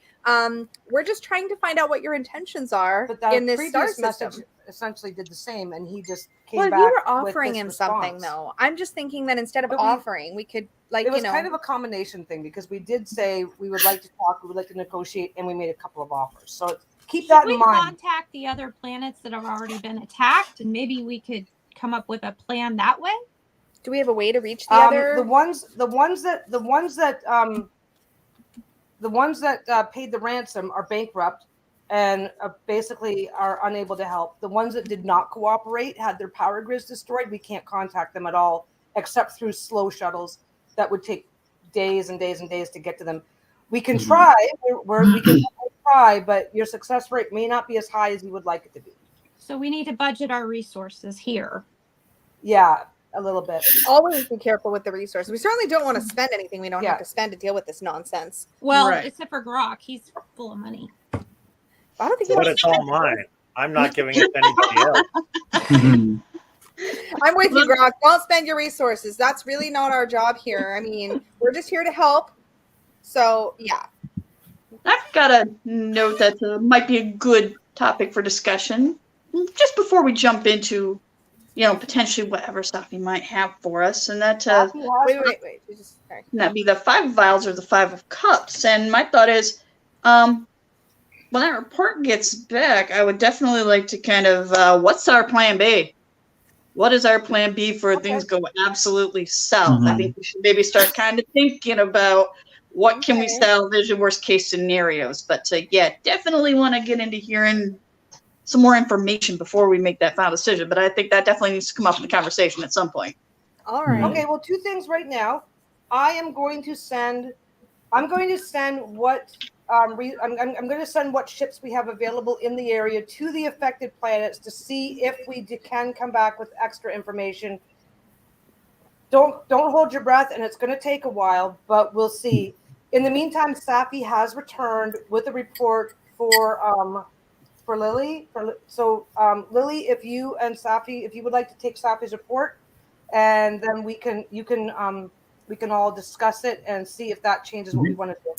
S1: we're just trying to find out what your intentions are in this star system.
S2: Essentially did the same, and he just came back.
S1: Well, you were
S2: with
S1: offering
S2: this
S1: him
S2: response.
S1: something, though. I'm just thinking that instead of
S2: But
S1: offering, we could, like,
S2: it was kind of a combination thing, because we did say we would like to talk, we would like to negotiate, and we made a couple of offers. So keep that in mind.
S3: Contact the other planets that have already been attacked, and maybe we could come up with a plan that way.
S1: Do we have a way to reach the other?
S2: The ones that paid the ransom are bankrupt and basically are unable to help. The ones that did not cooperate, had their power grids destroyed, we can't contact them at all, except through slow shuttles that would take days and days and days to get to them. We can try, we can try, but your success rate may not be as high as you would like it to be.
S3: So we need to budget our resources here.
S2: Yeah, a little bit.
S1: Always be careful with the resources. We certainly don't want to spend anything we don't have to spend to deal with this nonsense.
S3: Well, except for Grok, he's full of money.
S1: I don't think
S7: but it's all mine. I'm not giving it to anybody else.
S1: I'm with you, Grok. Don't spend your resources. That's really not our job here. I mean, we're just here to help. So, yeah.
S4: I've got a note that might be a good topic for discussion. Just before we jump into, potentially whatever stuff he might have for us. And that,
S1: wait.
S4: That'd be the 5 of Vials or the 5 of Cups. And my thought is, when that report gets back, I would definitely like to kind of, what's our plan B? What is our plan B for things go absolutely south? I think we should maybe start kind of thinking about what can we salvage in worst case scenarios. But definitely want to get into hearing some more information before we make that final decision. But I think that definitely needs to come up in the conversation at some point.
S1: All right.
S2: Okay, well, 2 things right now. I'm going to send what I'm going to send what ships we have available in the area to the affected planets to see if we can come back with extra information. Don't hold your breath, and it's going to take a while, but we'll see. In the meantime, Safi has returned with a report for Lily. Lily, if you and Safi, if you would like to take Safi's report, and then we can all discuss it and see if that changes what we want to do.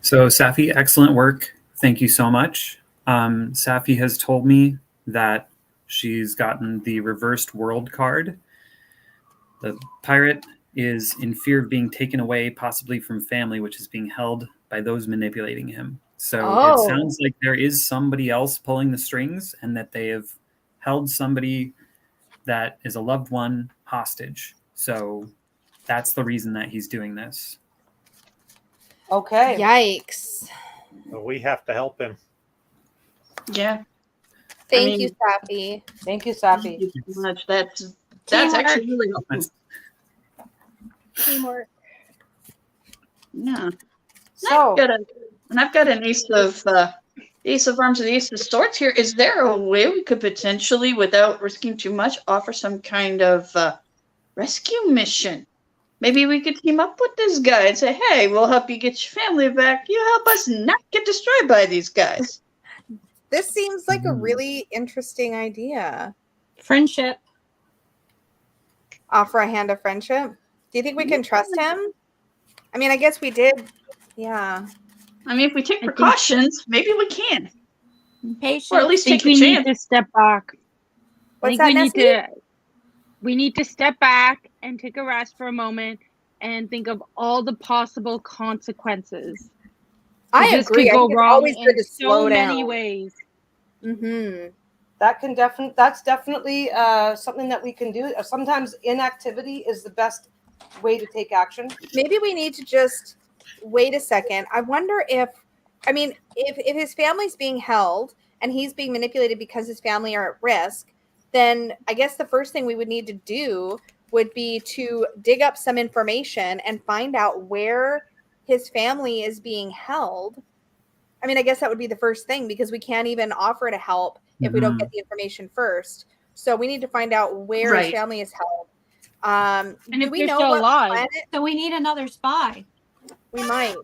S6: So Safi, excellent work. Thank you so much. Safi has told me that she's gotten the reversed world card. The pirate is in fear of being taken away, possibly from family, which is being held by those manipulating him. So it sounds like there is somebody else pulling the strings, and that they have held somebody that is a loved one hostage. So that's the reason that he's doing this.
S2: Okay.
S1: Yikes.
S7: But we have to help him.
S4: Yeah.
S1: Thank you, Safi.
S2: Thank you, Safi.
S4: Thank you so much. That's actually really helpful.
S1: Teamwork.
S4: Yeah.
S2: So,
S4: I've got an Ace of Arms and Ace of Swords here. Is there a way we could potentially, without risking too much, offer some kind of rescue mission? Maybe we could team up with this guy and say, hey, we'll help you get your family back. You help us not get destroyed by these guys.
S1: This seems like a really interesting idea.
S3: Friendship.
S1: Offer a hand of friendship. Do you think we can trust him? I mean, I guess we did. Yeah.
S4: I mean, if we take precautions, maybe we can.
S3: Patience.
S4: Or at least take a
S5: we
S4: chance.
S5: need to step back.
S1: What's
S5: I
S1: that,
S5: think we need to step back and take a rest for a moment and think of all the possible consequences.
S1: I
S5: This
S1: agree.
S5: could go
S1: I think it's
S5: wrong
S1: always
S5: in
S1: good to slow
S5: so
S1: down.
S5: many ways.
S1: Mm-hmm.
S2: that's definitely something that we can do. Sometimes inactivity is the best way to take action.
S1: Maybe we need to just wait a second. I wonder if his family's being held and he's being manipulated because his family are at risk, then I guess the first thing we would need to do would be to dig up some information and find out where his family is being held. I mean, I guess that would be the first thing, because we can't even offer to help if we don't get the information first. So we need to find out where his family is held.
S5: And
S1: do
S5: if
S1: we
S5: they're
S1: know
S5: still
S1: what
S5: alive.
S1: planet?
S3: So we need another spy.
S1: We might.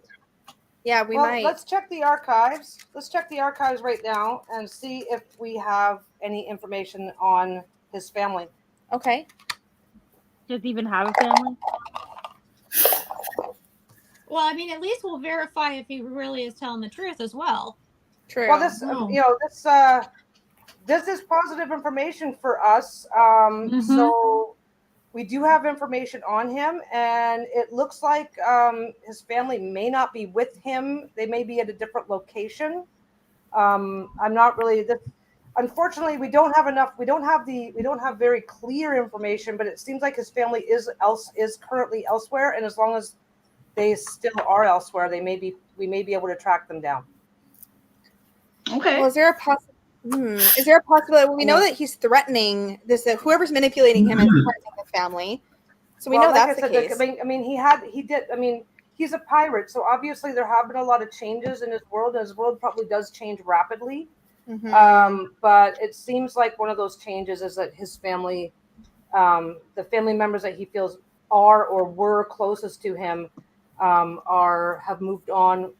S1: Yeah, we might.
S2: Let's check the archives. Let's check the archives right now and see if we have any information on his family.
S1: Okay.
S5: Does he even have a family?
S3: Well, I mean, at least we'll verify if he really is telling the truth as well.
S1: True.
S2: Well, this this is positive information for us. So we do have information on him, and it looks like his family may not be with him. They may be at a different location. I'm not really. Unfortunately, we don't have enough. We don't have very clear information, but it seems like his family is currently elsewhere, and as long as they still are elsewhere, we may be able to track them down.
S4: Okay.
S1: Well, is there a possibility? Well, we know that he's threatening this. Whoever's manipulating him is threatening the family. So we know
S2: like
S1: that's the case.
S2: I mean, he's a pirate, so obviously there have been a lot of changes in his world, and his world probably does change rapidly. But it seems like one of those changes is that his family, the family members that he feels are or were closest to him, have moved on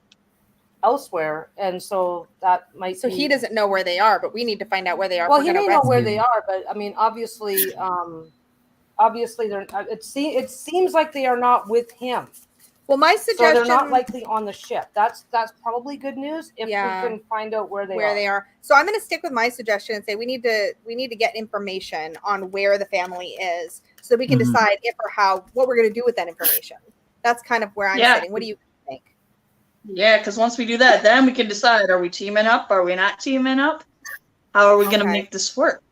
S2: elsewhere, and so that might.
S1: So he doesn't know where they are, but we need to find out where they are.
S2: Well, he may know where they are, but I mean, obviously, they're. It seems like they are not with him.
S1: Well, my suggestion.
S2: So they're not likely on the ship. That's probably good news if we can find out where they are.
S1: So I'm going to stick with my suggestion and say we need to get information on where the family is, so that we can decide if or how what we're going to do with that information. That's kind of where I'm sitting. What do you think?
S4: Yeah, because once we do that, then we can decide: are we teaming up? Are we not teaming up? How are we going to make this work?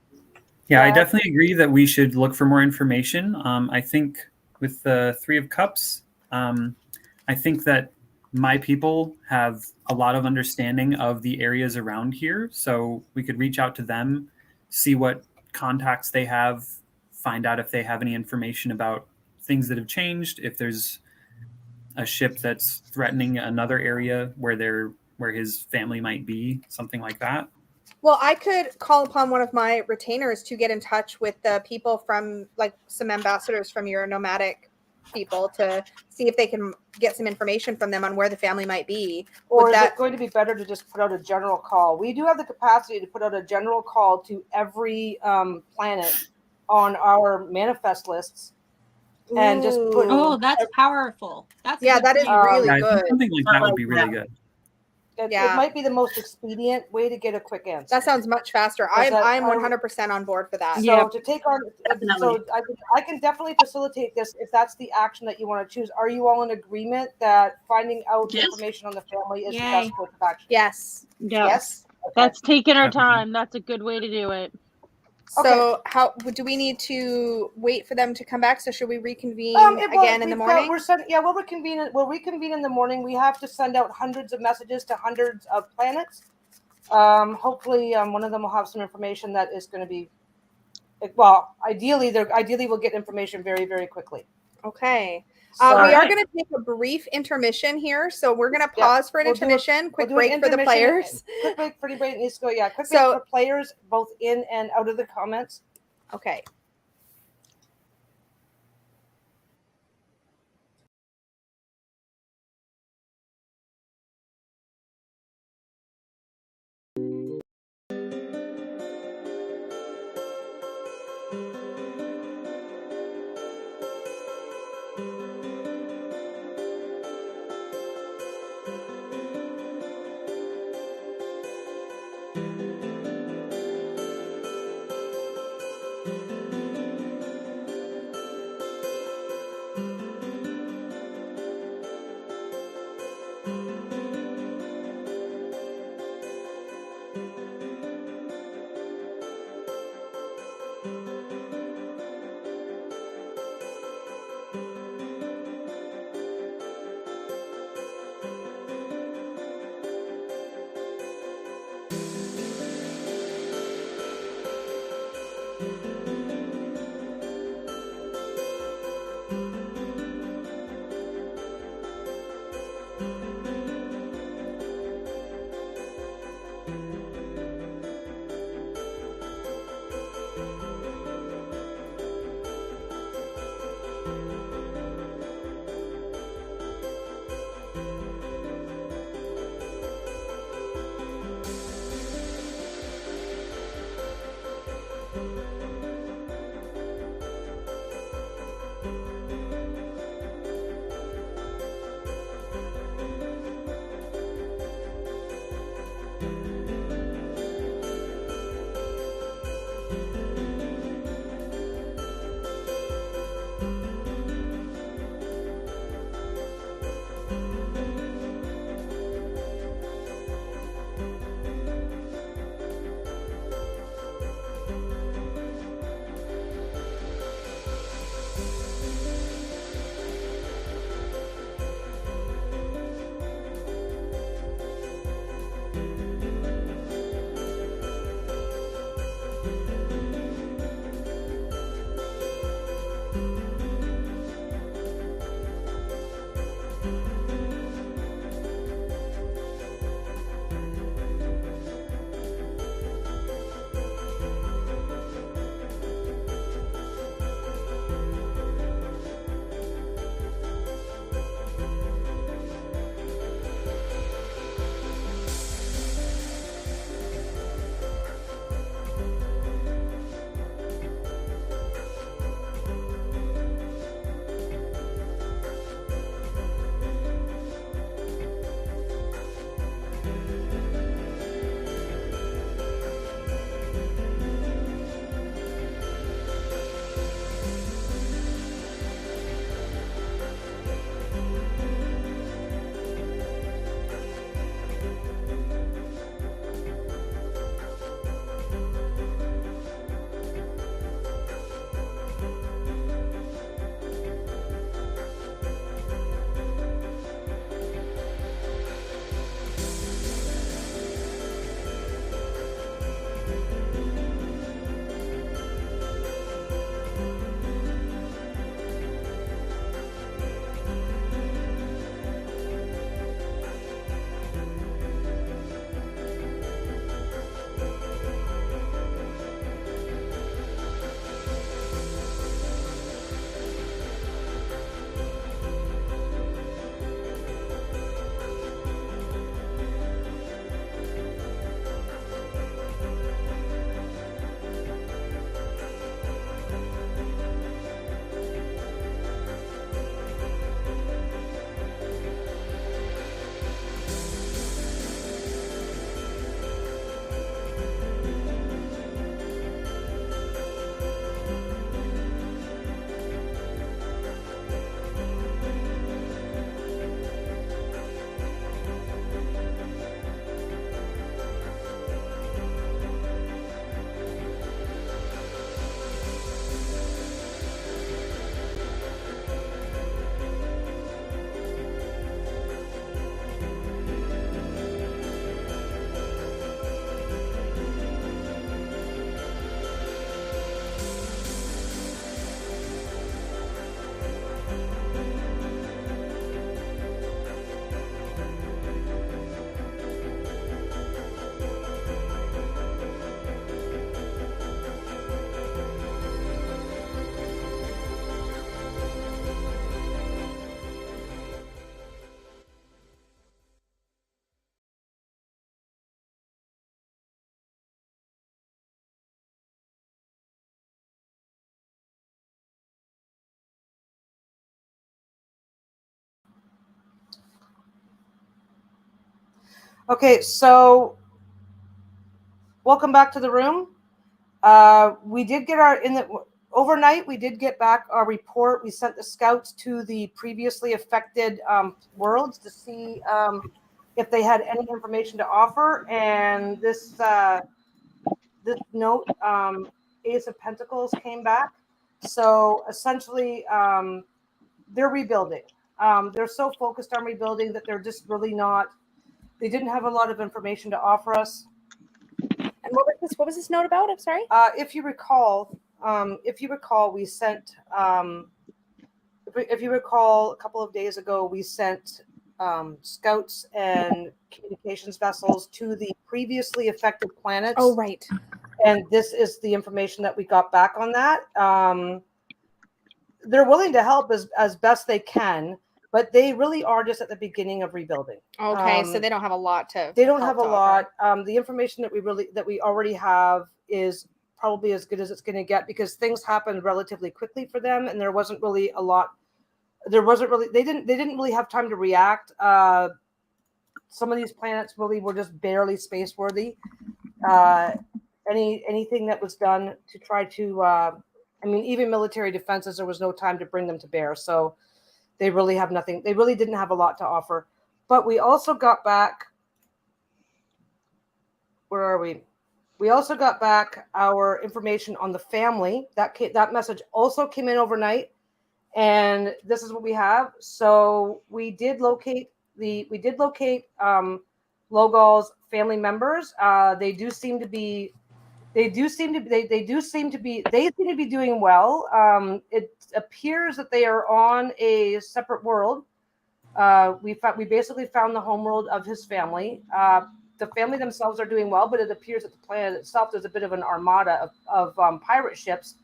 S6: Yeah, I definitely agree that we should look for more information. I think with the Three of Cups, I think that my people have a lot of understanding of the areas around here, so we could reach out to them, see what contacts they have, find out if they have any information about things that have changed, if there's a ship that's threatening another area where his family might be, something like that.
S1: Well, I could call upon one of my retainers to get in touch with the people from, like, some ambassadors from your nomadic people to see if they can get some information from them on where the family might be.
S2: Or is it going to be better to just put out a general call? We do have the capacity to put out a general call to every planet on our manifest lists. And just put.
S3: Oh, that's powerful. That is
S1: really good.
S6: Something like that would be really good.
S2: It might be the most expedient way to get a quick answer.
S1: That sounds much faster. I'm 100% on board for that.
S2: So to take on, so I can definitely facilitate this if that's the action that you want to choose. Are you all in agreement that finding out information on the family is the best course of action?
S1: Yes.
S2: Yes.
S5: Okay. That's taking our time. That's a good way to do it.
S1: So how do we need to wait for them to come back? So should we reconvene again in the morning?
S2: We'll reconvene. We'll reconvene in the morning. We have to send out hundreds of messages to hundreds of planets. Hopefully, one of them will have some information that is going to be. Well, ideally we'll get information very, very quickly.
S1: Okay. We are going to take a brief intermission here, so we're going to pause for an intermission. Quick break for the players.
S2: Quick break for anybody that needs to go. Yeah, quick break for players, both in and out of the comments.
S1: Okay.
S2: Okay, so welcome back to the room. We did get overnight. We did get back our report. We sent the scouts to the previously affected worlds to see if they had any information to offer. And this note, Ace of Pentacles, came back. So essentially, they're rebuilding. They're so focused on rebuilding that they're just really not. They didn't have a lot of information to offer us.
S1: And what was this note about? I'm sorry.
S2: If you recall, we sent. If you recall, a couple of days ago, we sent scouts and communications vessels to the previously affected planets.
S1: Oh, right.
S2: And this is the information that we got back on that. They're willing to help as best they can, but they really are just at the beginning of rebuilding.
S1: Okay, so they don't have a lot to.
S2: They don't have a lot. The information that we already have is probably as good as it's going to get, because things happened relatively quickly for them, and there wasn't really a lot. They didn't really have time to react. Some of these planets really were just barely space worthy. Anything that was done to try to, even military defenses, there was no time to bring them to bear. So they really have nothing. They really didn't have a lot to offer. But we also got back. Where are we? We also got back our information on the family. That message also came in overnight. And this is what we have. So we did locate Logal's family members. They seem to be doing well. It appears that they are on a separate world. We basically found the homeworld of his family. The family themselves are doing well, but it appears that the planet itself, there's a bit of an armada of pirate ships.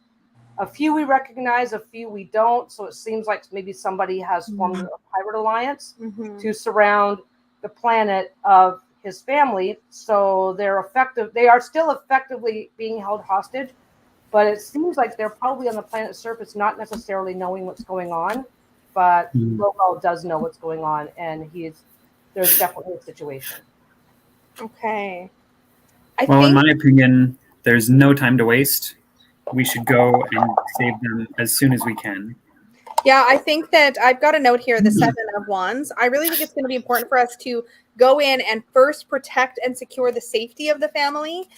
S2: A few we recognize, a few we don't. So it seems like maybe somebody has formed a pirate alliance to surround the planet of his family. So they are still effectively being held hostage, but it seems like they're probably on the planet's surface, not necessarily knowing what's going on. But Logal does know what's going on, and there's definitely a situation.
S1: Okay.
S6: In my opinion, there's no time to waste. We should go and save them as soon as we can.
S1: Yeah, I think that I've got a note here, the 7 of Wands. I really think it's going to be important for us to go in and first protect and secure the safety of the family,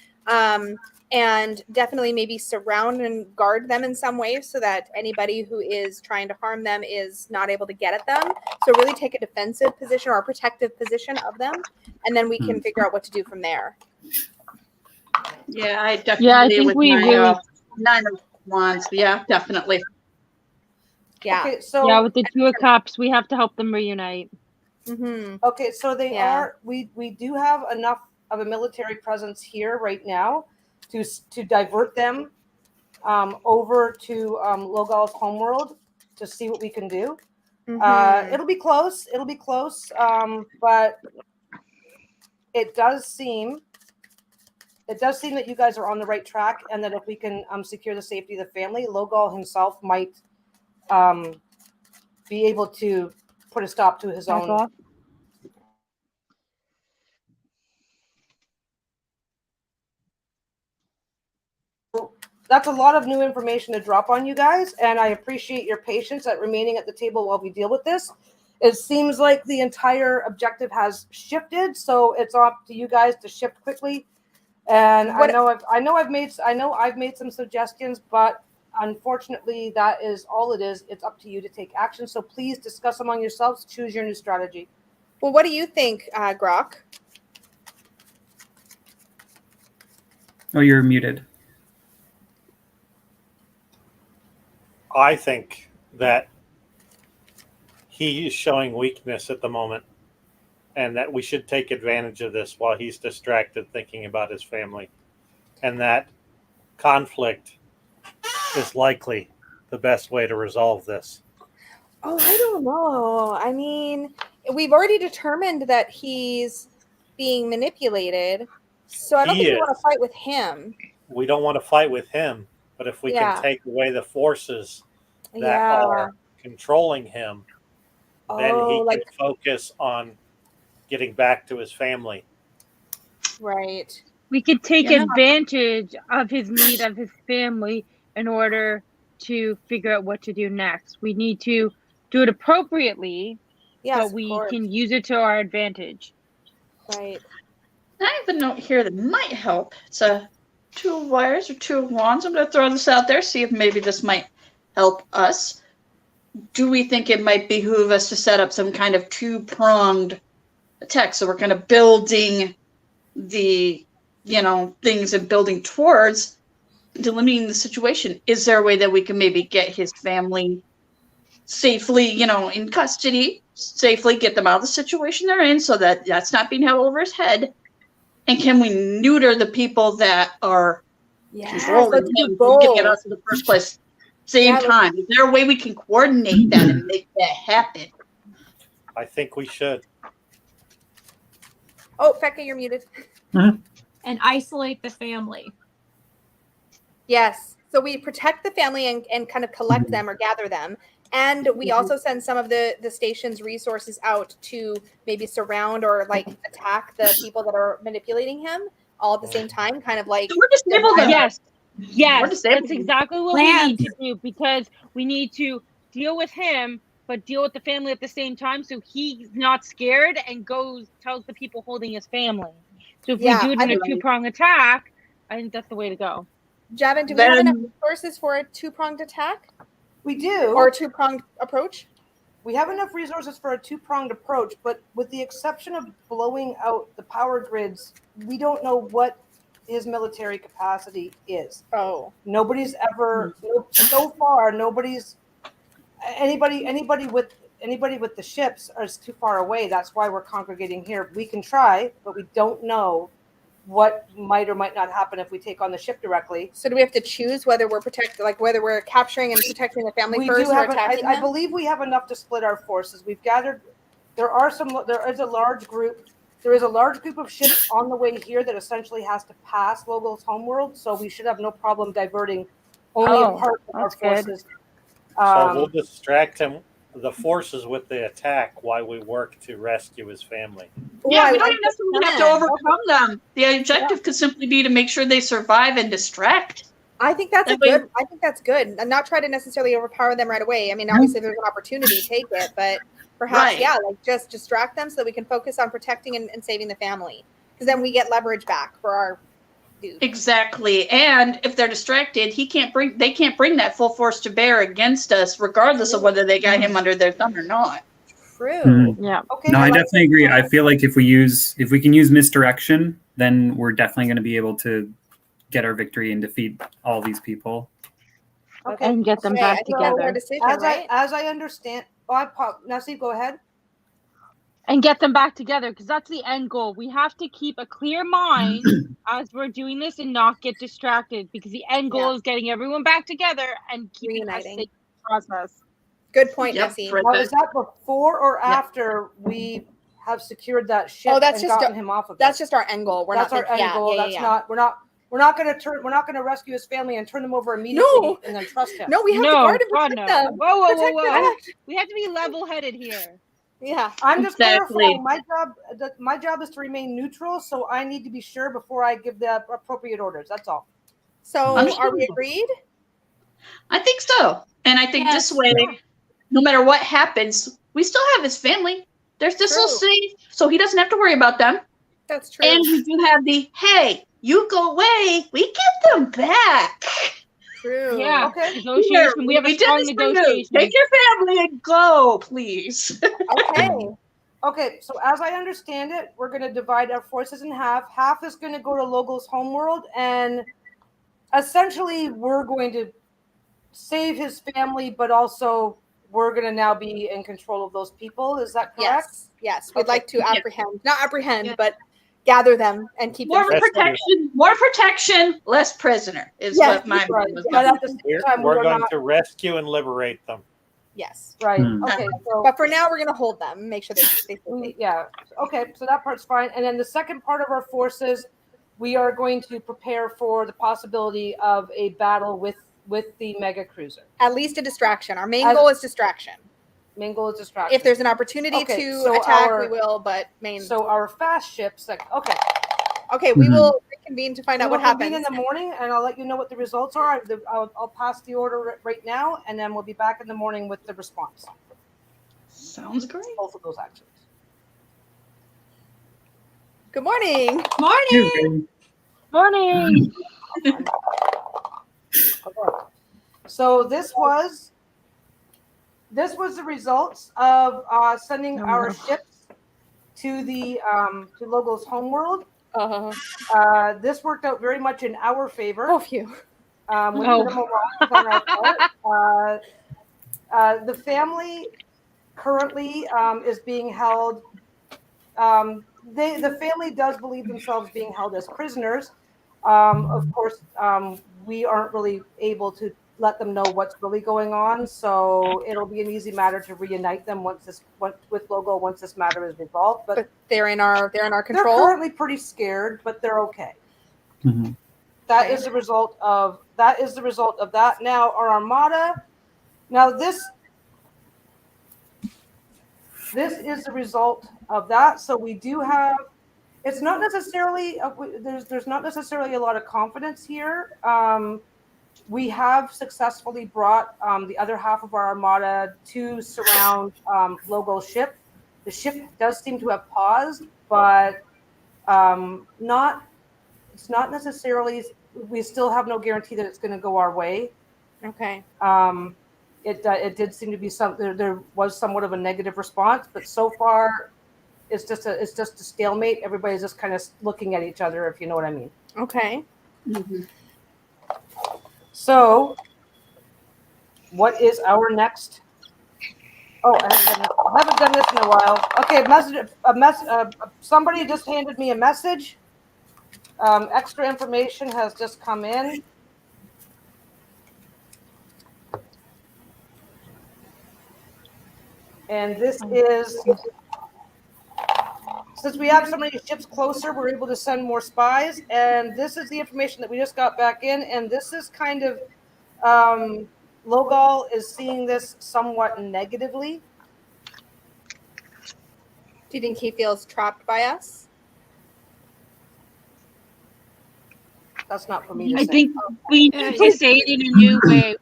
S1: and definitely maybe surround and guard them in some way so that anybody who is trying to harm them is not able to get at them. So really take a defensive position or a protective position of them, and then we can figure out what to do from there.
S4: Yeah, I definitely.
S5: Yeah, I think we really.
S4: 9 of Wands. Yeah, definitely.
S1: Yeah.
S2: Okay, so
S5: with the 2 of Cups, we have to help them reunite.
S2: Okay, so they are. We do have enough of a military presence here right now to divert them over to Logal's homeworld to see what we can do. It'll be close. But it does seem that you guys are on the right track, and that if we can secure the safety of the family, Logal himself might be able to put a stop to his own. That's a lot of new information to drop on you guys, and I appreciate your patience at remaining at the table while we deal with this. It seems like the entire objective has shifted, so it's up to you guys to shift quickly. And I know I've made some suggestions, but unfortunately, that is all it is. It's up to you to take action. So please discuss among yourselves. Choose your new strategy.
S1: Well, what do you think, Grok?
S6: Oh, you're muted.
S7: I think that he is showing weakness at the moment, and that we should take advantage of this while he's distracted thinking about his family, and that conflict is likely the best way to resolve this.
S1: Oh, I don't know. I mean, we've already determined that he's being manipulated, so I don't think we want to fight with him.
S7: We don't want to fight with him, but if we can take away the forces that are controlling him, then he can focus on getting back to his family.
S1: Right.
S5: We could take advantage of his need of his family in order to figure out what to do next. We need to do it appropriately, but we can use it to our advantage.
S1: Right.
S4: I have a note here that might help. It's a 2 of Wires or 2 of Wands. I'm going to throw this out there, see if maybe this might help us. Do we think it might behoove us to set up some kind of 2-pronged attack? So we're kind of building the things and building towards delimiting the situation. Is there a way that we can maybe get his family safely, in custody, safely get them out of the situation they're in so that that's not being held over his head? And can we neuter the people that are controlling him from getting us in the first place? Same time. Is there a way we can coordinate that and make that happen?
S7: I think we should.
S1: Oh, Becca, you're muted.
S3: And isolate the family.
S1: Yes. So we protect the family and kind of collect them or gather them. And we also send some of the station's resources out to maybe surround or like attack the people that are manipulating him all at the same time, kind of like.
S4: So we're disable them.
S5: Yes, that's exactly what we need to do, because we need to deal with him, but deal with the family at the same time, so he's not scared and tells the people holding his family. So if we do it in a two-pronged attack, I think that's the way to go.
S1: Javin, do we have enough resources for a two-pronged attack?
S2: We do.
S1: Or a two-pronged approach?
S2: We have enough resources for a two-pronged approach, but with the exception of blowing out the power grids, we don't know what his military capacity is.
S1: Oh.
S2: Nobody's ever, so far, anybody with the ships is too far away. That's why we're congregating here. We can try, but we don't know what might or might not happen if we take on the ship directly.
S1: So do we have to choose whether we're whether we're capturing and protecting the family first or attacking them?
S2: I believe we have enough to split our forces. We've gathered, there is a large group of ships on the way here that essentially has to pass Logos homeworld, so we should have no problem diverting only a part of our forces.
S7: So we'll distract the forces with the attack while we work to rescue his family.
S4: Yeah, we don't even necessarily have to overcome them. The objective could simply be to make sure they survive and distract.
S1: I think that's good. I think that's good. And not try to necessarily overpower them right away. I mean, obviously, if there's an opportunity, take it. But perhaps, just distract them so that we can focus on protecting and saving the family. Because then we get leverage back for our dude.
S4: Exactly. And if they're distracted, they can't bring that full force to bear against us, regardless of whether they got him under their thumb or not.
S1: True.
S5: Yeah.
S2: Okay.
S6: No, I definitely agree. I feel like if we can use misdirection, then we're definitely going to be able to get our victory and defeat all these people.
S2: Okay.
S5: And get them back together.
S2: As I understand, Nassib, go ahead.
S5: And get them back together, because that's the end goal. We have to keep a clear mind as we're doing this and not get distracted, because the end goal is getting everyone back together and keeping us safe in the process.
S1: Good point, Nessie.
S2: Now, is that before or after we have secured that ship and gotten him off of it?
S1: That's just our end goal. That's our end goal.
S2: We're not going to rescue his family and turn them over immediately and then trust him.
S1: No, we have to guard and protect them.
S5: Whoa. We have to be level-headed here.
S1: Yeah,
S2: I'm just clarifying. My job is to remain neutral, so I need to be sure before I give the appropriate orders. That's all.
S1: So, are we agreed?
S4: I think so, and I think this way, no matter what happens, we still have his family. They're still safe, so he doesn't have to worry about them.
S1: That's true.
S4: And we do have hey, you go away, we get them back.
S1: True.
S5: Yeah.
S2: Okay.
S5: Negotiation. We have a strong negotiation.
S4: Take your family and go, please.
S2: Okay. So as I understand it, we're going to divide our forces in half. Half is going to go to Logos homeworld, and essentially we're going to save his family, but also we're going to now be in control of those people. Is that correct?
S1: Yes. We'd like to not apprehend, but gather them and keep them
S4: more protection, less prisoner is what my mind was.
S2: But at the same time,
S7: we're going to rescue and liberate them.
S1: Yes.
S2: Right. Okay. So,
S1: but for now, we're going to hold them, make sure they stay safe.
S2: Yeah. Okay. So that part's fine. And then the second part of our forces, we are going to prepare for the possibility of a battle with the mega cruiser.
S1: At least a distraction. Our main goal is distraction.
S2: Main goal is distraction.
S1: If there's an opportunity to attack, we will. But
S2: So our fast ships,
S1: okay, we will reconvene to find out what happens
S2: in the morning, and I'll let you know what the results are. I'll pass the order right now, and then we'll be back in the morning with the response.
S4: Sounds great.
S2: Both of those actions.
S1: Good morning.
S5: Morning.
S2: So this was the results of sending our ships to the to Logos homeworld. This worked out very much in our favor.
S1: Oh, phew.
S2: With
S5: Oh.
S2: minimal losses on our part. The family currently is being held. The family does believe themselves being held as prisoners. Of course, we aren't really able to let them know what's really going on, so it'll be an easy matter to reunite them with Logo once this matter is resolved. But
S1: they're in our
S2: they're
S1: control.
S2: currently pretty scared, but they're okay.
S6: Mhm.
S2: That is the result of that. Now our armada. Now this is the result of that. So we do have. It's not necessarily there's not necessarily a lot of confidence here. We have successfully brought the other half of our armada to surround Logo's ship. The ship does seem to have paused, but not. It's not necessarily. We still have no guarantee that it's going to go our way.
S1: Okay.
S2: It did seem to be there was somewhat of a negative response, but so far it's just a stalemate. Everybody's just kind of looking at each other, if you know what I mean.
S1: Okay.
S4: Mm-hmm.
S2: So, what is our next? Oh, I haven't done this in a while. Okay, somebody just handed me a message. Extra information has just come in. And this is, since we have so many ships closer, we're able to send more spies. And this is the information that we just got back in. And this is kind of, Logal is seeing this somewhat negatively.
S1: Do you think he feels trapped by us?
S2: That's not for me to
S5: I
S2: say.
S5: think we need to say it in a new way.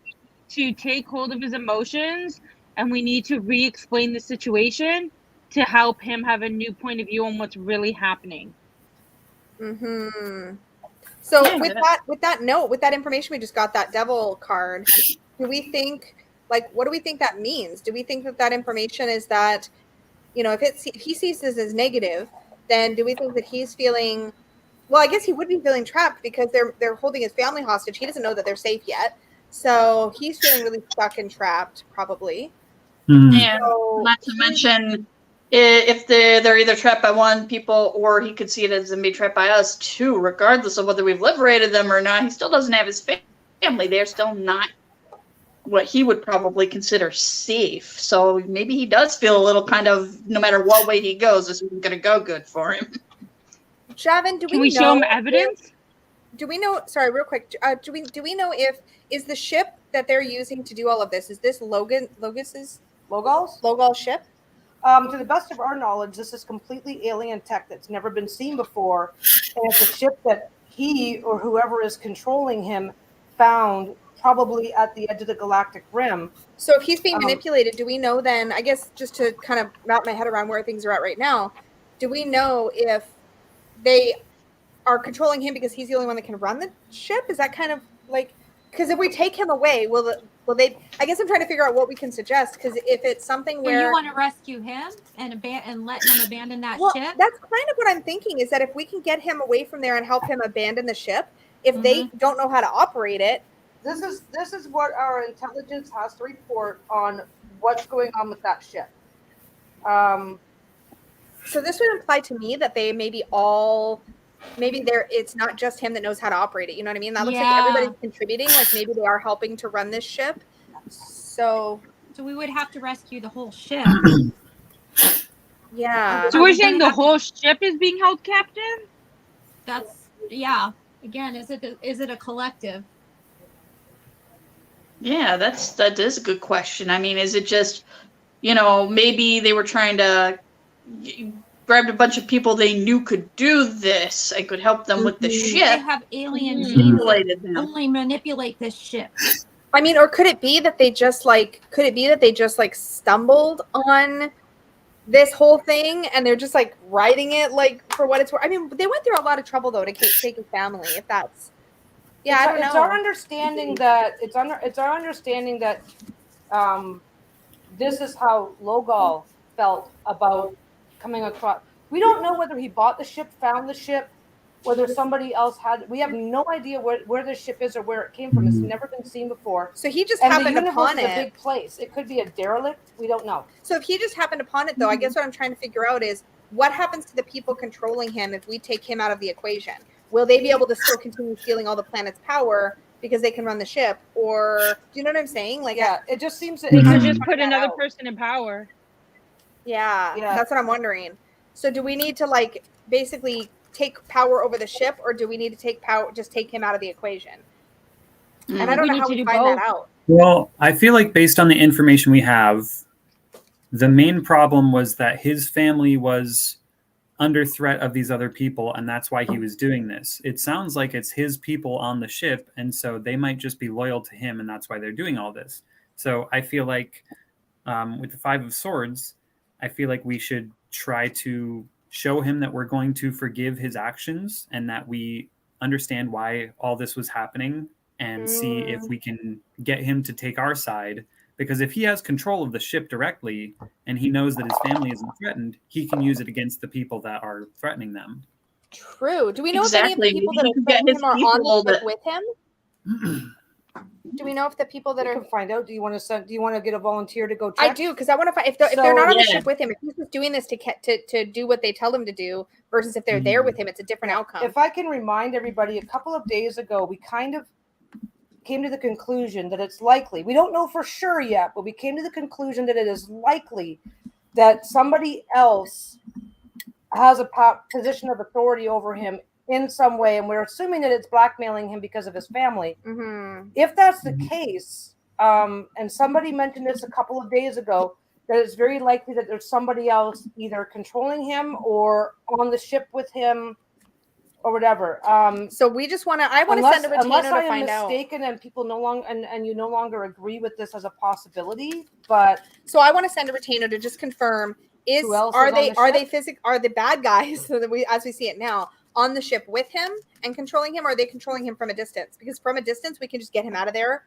S5: To take hold of his emotions, and we need to re-explain the situation to help him have a new point of view on what's really happening.
S1: Mm-hmm. So with that information we just got, that devil card, do we think, like, what do we think that means? Do we think that information is that, you know, if he sees this as negative, then do we think that he's feeling, well, I guess he would be feeling trapped because they're holding his family hostage. He doesn't know that they're safe yet. So he's feeling really stuck and trapped, probably.
S6: Mhm.
S4: And not to mention, if they're either trapped by one people, or he could see it as them being trapped by us too, regardless of whether we've liberated them or not. He still doesn't have his family. They're still not what he would probably consider safe. So maybe he does feel a little kind of, no matter what way he goes, this isn't going to go good for him.
S1: Javin,
S5: Can we show him evidence?
S1: Do we know? Sorry, real quick. Do we know if is the ship that they're using to do all of this? Is this Logal's ship?
S2: To the best of our knowledge, this is completely alien tech that's never been seen before, and it's a ship that he or whoever is controlling him found probably at the edge of the galactic rim.
S1: So if he's being manipulated, do we know then? I guess just to kind of wrap my head around where things are at right now, do we know if they are controlling him because he's the only one that can run the ship? Is that kind of like, because if we take him away, will they? I guess I'm trying to figure out what we can suggest, because if it's something where
S3: you want to rescue him and let him abandon that ship.
S1: That's kind of what I'm thinking, is that if we can get him away from there and help him abandon the ship, if they don't know how to operate it.
S2: This is what our intelligence has to report on what's going on with that ship.
S1: So this would imply to me that they it's not just him that knows how to operate it. You know what I mean? That looks like everybody's contributing. Like maybe they are helping to run this ship. So
S3: we would have to rescue the whole ship.
S1: Yeah.
S5: So we're saying the whole ship is being held captive?
S3: That's Again, is it a collective?
S4: Yeah, that is a good question. I mean, is it just, maybe they were trying to grab a bunch of people they knew could do this and could help them with the ship.
S3: They have alien genes that only manipulate this ship.
S1: I mean, or could it be that they just stumbled on this whole thing and they're just like writing it like for what it's worth? I mean, they went through a lot of trouble though to take his family. If that's I don't know.
S2: It's our understanding that this is how Logal felt about coming across. We don't know whether he bought the ship, found the ship, whether somebody else had. We have no idea where this ship is or where it came from. It's never been seen before.
S1: So he just
S2: And
S1: happened
S2: the universe
S1: upon
S2: is
S1: it.
S2: a big place. It could be a derelict. We don't know.
S1: So if he just happened upon it, though, I guess what I'm trying to figure out is what happens to the people controlling him if we take him out of the equation? Will they be able to still continue stealing all the planet's power because they can run the ship? Or do you know what I'm saying? Like,
S2: Yeah, it just seems that
S5: They
S2: it
S5: could
S2: could
S5: just put another person in power.
S1: Yeah,
S2: Yeah.
S1: that's what I'm wondering. So do we need to like basically take power over the ship, or do we need to take power, just take him out of the equation? And I don't
S5: We
S1: know
S5: need
S1: how
S5: to
S1: we
S5: do
S1: find
S5: both.
S1: that out.
S6: Well, I feel like based on the information we have, the main problem was that his family was under threat of these other people, and that's why he was doing this. It sounds like it's his people on the ship, and so they might just be loyal to him, and that's why they're doing all this. So I feel like with the Five of Swords, I feel like we should try to show him that we're going to forgive his actions and that we understand why all this was happening, and see if we can get him to take our side. Because if he has control of the ship directly and he knows that his family isn't threatened, he can use it against the people that are threatening them.
S1: True. Do we know
S4: Exactly.
S1: if any of the people
S4: Maybe
S1: that
S4: he
S1: are
S4: could get
S1: threatening
S4: his
S1: him are on
S4: people
S1: the ship
S4: that-
S1: with him? Do we know if the people that
S2: We
S1: are?
S2: can find out. Do you want to send? Do you want to get a volunteer to go check?
S1: I do, because I want to find if they're not on the
S4: Yeah.
S1: ship with him. If he's just doing this to do what they tell him to do, versus if they're there with him, it's a different outcome.
S2: If I can remind everybody, a couple of days ago, we kind of came to the conclusion that it's likely, we don't know for sure yet, but we came to the conclusion that it is likely that somebody else has a position of authority over him in some way, and we're assuming that it's blackmailing him because of his family.
S1: Mm-hmm.
S2: If that's the case, and somebody mentioned this a couple of days ago, that it's very likely that there's somebody else either controlling him or on the ship with him or whatever.
S1: So we just want to. I want to send a retainer
S2: unless
S1: to
S2: I am
S1: find out.
S2: mistaken and people no longer and you no longer agree with this as a possibility, but
S1: So I want to send a retainer to just confirm:
S2: Who else
S1: are
S2: is on
S1: they
S2: the
S1: are the bad guys so that we, as we see it now, on the ship with him and controlling him, or are they controlling him from a distance? Because from a distance we can just get him out of there,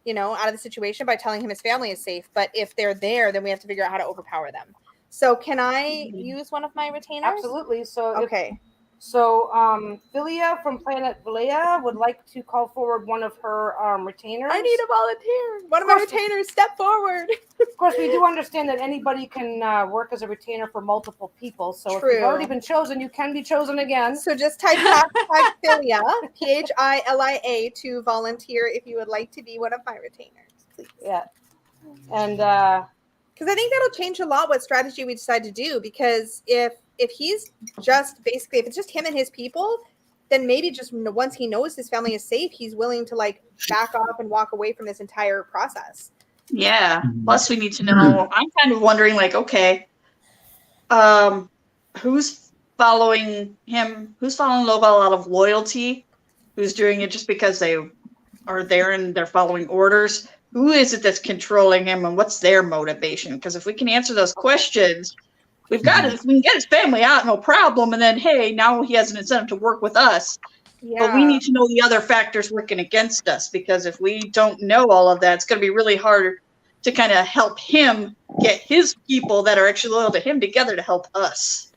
S1: out of the situation by telling him his family is safe. But if they're there, then we have to figure out how to overpower them. So can I use one of my retainers?
S2: absolutely. So
S1: Okay.
S2: Philia from Planet Vilea would like to call forward one of her retainers.
S1: I need a volunteer. One of my retainers, step forward.
S2: Of course, we do understand that anybody can work as a retainer for multiple people. So if you've
S1: True.
S2: already been chosen, you can be chosen again.
S1: So just type hashtag Philia, PHILIA, to volunteer if you would like to be one of my retainers, please.
S2: Yeah. And
S1: because I think that'll change a lot what strategy we decide to do. Because if he's just basically, if it's just him and his people, then maybe just once he knows his family is safe, he's willing to like back off and walk away from this entire process.
S4: Yeah. Plus, we need to know. I'm kind of wondering, like, okay, who's following him? Who's following Loval out of loyalty? Who's doing it just because they are there and they're following orders? Who is it that's controlling him, and what's their motivation? Because if we can answer those questions, we've got it. We can get his family out, no problem. And then, hey, now he has an incentive to work with us.
S1: Yeah.
S4: But we need to know the other factors working against us, because if we don't know all of that, it's going to be really hard to kind of help him get his people that are actually loyal to him together to help us.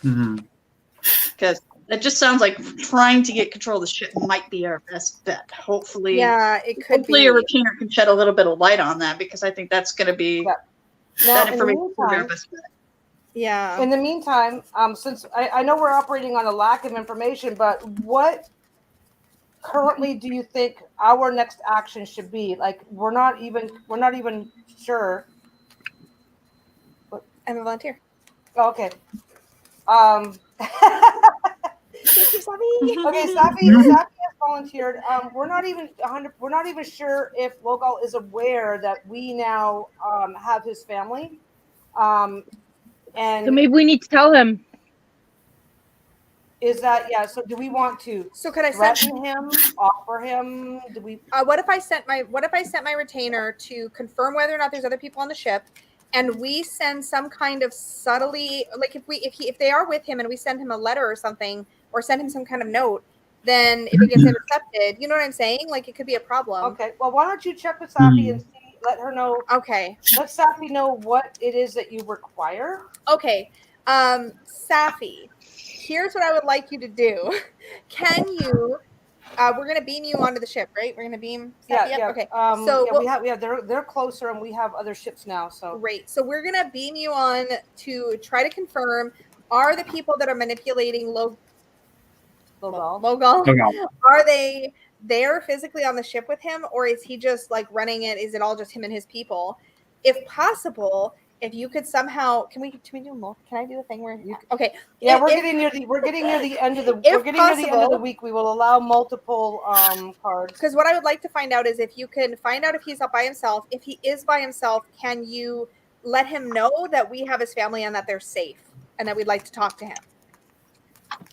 S4: Because it just sounds like trying to get control of the ship might be our best bet. Hopefully,
S1: yeah, it could
S4: hopefully
S1: be.
S4: a retainer can shed a little bit of light on that, because I think that's going to be that information will be our best bet.
S1: Yeah.
S2: in the meantime, since I know we're operating on a lack of information, but what currently do you think our next action should be? Like, we're not even sure.
S1: I'm a volunteer.
S2: Oh, okay.
S1: Thank you, Safi.
S2: Okay, Safi has volunteered. We're not even sure if Logal is aware that we now have his family. And
S5: So maybe we need to tell him.
S2: is that so do we want to
S1: So could I
S2: threaten him, offer him? Do we
S1: what if I sent my retainer to confirm whether or not there's other people on the ship, and we send some kind of subtly, like if they are with him and we send him a letter or something, or send him some kind of note, then if it gets intercepted, you know what I'm saying? Like, it could be a problem.
S2: Okay, well, why don't you check with Safi and see, let her know.
S1: Okay.
S2: Let Safi know what it is that you require.
S1: Okay. Safi, here's what I would like you to do. Can you? We're gonna beam you onto the ship, right? We're gonna beam.
S2: Yeah.
S1: Okay.
S2: So they're closer, and we have other ships now. So
S1: great. So we're gonna beam you on to try to confirm: are the people that are manipulating Logal? Are they there physically on the ship with him, or is he just like running it? Is it all just him and his people? If possible, if you could somehow, can we do more? Can I do the thing where you? Okay.
S2: Yeah, we're getting near the end of the week. We will allow multiple cards.
S1: Because what I would like to find out is if you can find out if he's up by himself. If he is by himself, can you let him know that we have his family and that they're safe and that we'd like to talk to him?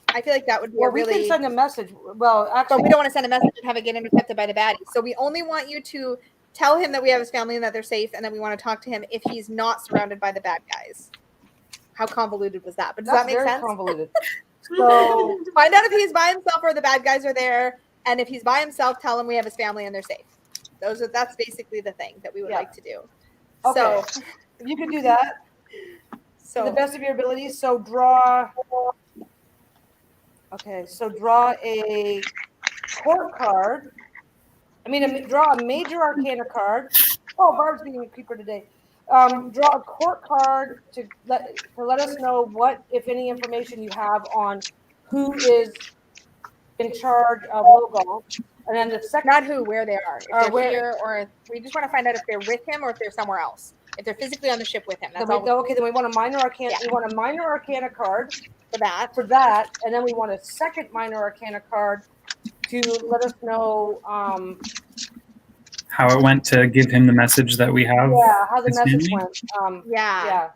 S1: I feel like that would be
S2: we can send a message. Well, actually,
S1: but we don't want to send a message and have it get intercepted by the baddies. So we only want you to tell him that we have his family and that they're safe, and that we want to talk to him if he's not surrounded by the bad guys. How convoluted was that? But does that make sense?
S2: Convoluted. So
S1: find out if he's by himself or the bad guys are there, and if he's by himself, tell him we have his family and they're safe. That's basically the thing that we would like to do.
S2: Okay.
S1: So
S2: if you can do that, to the best of your abilities. So draw. Okay, so draw a court card. Draw a major arcana card. Oh, Barb's being a creeper today. Draw a court card to let us know what, if any, information you have on who is in charge of Logal. And then the second,
S1: not who, where they are. If they're here, or if we just want to find out if they're with him or if they're somewhere else. If they're physically on the ship with him. That's all.
S2: Okay, then we want a minor arcana. Yeah. We want a minor arcana card
S1: for
S2: that, and then we want a second minor arcana card to let us know
S6: how it went to give him the message that we have.
S2: Yeah, how the message went. Yeah.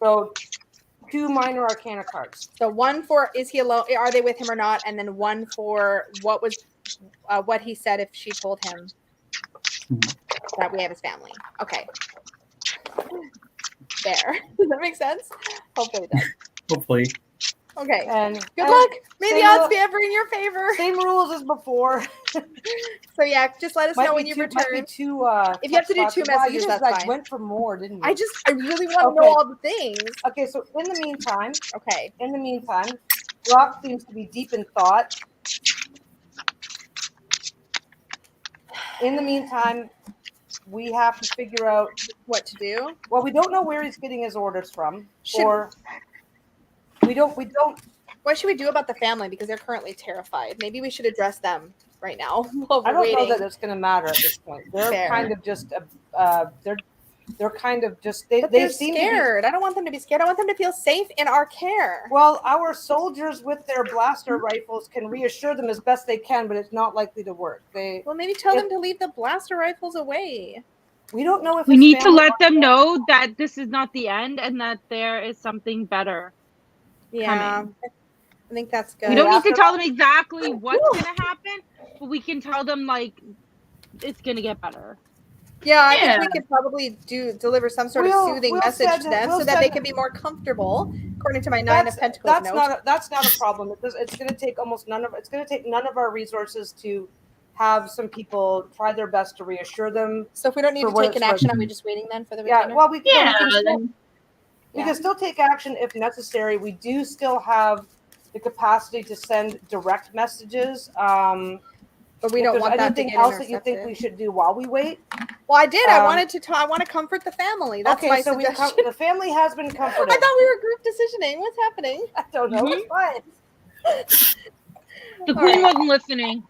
S2: So 2 minor arcana cards.
S1: So 1 for is he alone? Are they with him or not? And then 1 for what he said if she told him that we have his family. Okay. There. Does that make sense? Hopefully it does.
S6: Hopefully.
S1: Okay.
S2: And
S1: good luck. May the odds be ever in your favor.
S2: Same rules as before.
S1: So yeah, just let us know when you return.
S2: If you
S1: have to do 2 messages, that's fine.
S2: I went for more, didn't you?
S1: I really want to know all the things.
S2: Okay, so in the meantime, Rock seems to be deep in thought. In the meantime, we have to figure out
S1: what to do.
S2: Well, we don't know where he's getting his orders from. We don't.
S1: What should we do about the family? Because they're currently terrified. Maybe we should address them right now.
S2: I don't know that it's going to matter at this point. They're kind of just. They're kind of just. They seem
S1: scared. I don't want them to be scared. I want them to feel safe in our care.
S2: Well, our soldiers with their blaster rifles can reassure them as best they can, but it's not likely to work.
S1: Well, maybe tell them to leave the blaster rifles away.
S2: We don't know if
S5: we need to let them know that this is not the end and that there is something better.
S1: Yeah,
S5: coming.
S1: I think that's good.
S5: We don't need to tell them exactly what's going to happen, but we can tell them like it's going to get better.
S1: Yeah, I think we could probably deliver some sort of soothing message to them so that they can be more comfortable. According to my 9 of Pentacles note.
S2: That's not a problem. It's going to take It's going to take none of our resources to have some people try their best to reassure them.
S1: So if we don't need to take an action, are we just waiting then for the
S2: retainer? Yeah, well, we
S1: we
S2: can still take action if necessary. We do still have the capacity to send direct messages.
S1: But we don't want that to get
S2: anything else that you think we should do while we wait?
S1: Well, I did. I want to comfort the family. That's my suggestion.
S2: The family has been comforted.
S1: I thought we were group decisioning. What's happening?
S2: I don't know. It's fine.
S5: The queen wasn't listening.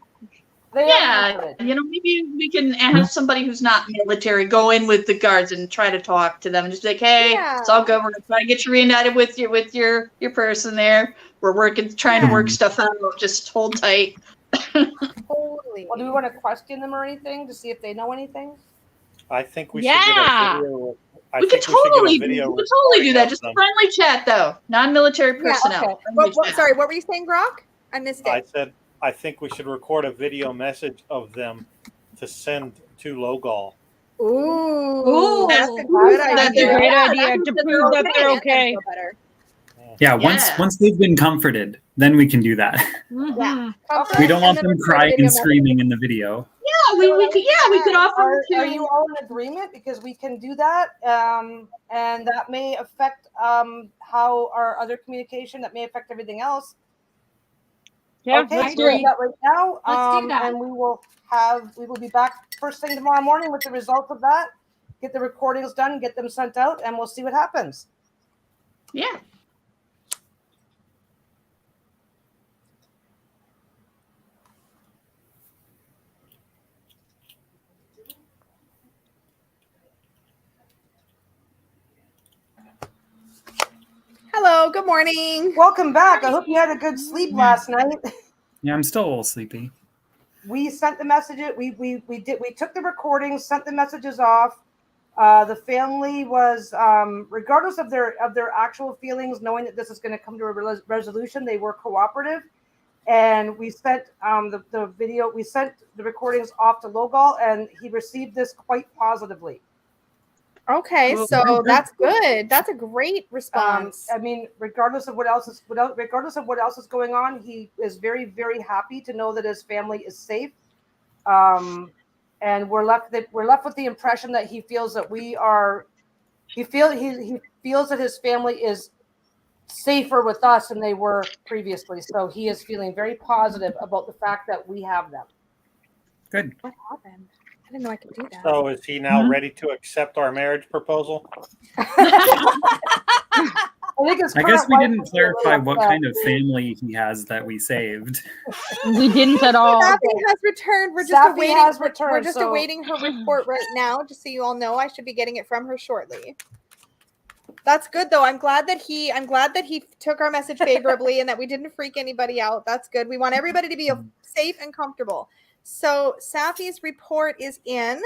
S4: Maybe we can have somebody who's not military go in with the guards and try to talk to them and just be like, hey, it's all good. We're trying to get you reunited with your person there. We're trying to work stuff out. Just hold tight.
S1: Totally.
S2: Well, do we want to question them or anything to see if they know anything?
S7: I think we should get a video.
S4: We could totally do that. Just friendly chat, though. Non-military personnel.
S1: Okay. Sorry, what were you saying, Grok? I missed it.
S7: I said I think we should record a video message of them to send to Logal.
S1: Ooh,
S5: that's a great idea to prove that they're okay.
S6: Yeah, once they've been comforted, then we can do that.
S1: Yeah.
S6: We don't want them crying and screaming in the video.
S4: we could offer
S2: Are you all in agreement? Because we can do that, and that may affect how our other communication. That may affect everything else.
S5: Yeah,
S2: Okay,
S5: let's
S2: so
S5: do
S2: we'll
S5: it.
S2: do that right now.
S3: Let's do that.
S2: And we will be back first thing tomorrow morning with the results of that. Get the recordings done, get them sent out, and we'll see what happens.
S4: Yeah.
S1: Hello, good morning.
S2: Welcome back. I hope you had a good sleep last night.
S6: Yeah, I'm still a little sleepy.
S2: We sent the messages. We took the recordings, sent the messages off. The family was, regardless of their actual feelings, knowing that this is going to come to a resolution, they were cooperative. And we sent the video. We sent the recordings off to Logal, and he received this quite positively.
S1: Okay, so that's good. That's a great response.
S2: I mean, regardless of what else is going on, he is very, very happy to know that his family is safe. And we're left with the impression that he feels that he feels that his family is safer with us than they were previously. So he is feeling very positive about the fact that we have them.
S6: Good.
S1: What happened? I didn't know I could do that.
S7: So is he now ready to accept our marriage proposal?
S6: I guess we didn't clarify what kind of family he has that we saved.
S5: We didn't at all.
S1: Safi has returned. We're just
S2: Safi has
S1: awaiting.
S2: returned,
S1: We're just
S2: so-
S1: awaiting her report right now, just so you all know. I should be getting it from her shortly. That's good though. I'm glad that he took our message favorably and that we didn't freak anybody out. That's good. We want everybody to be safe and comfortable. So Safi's report is in.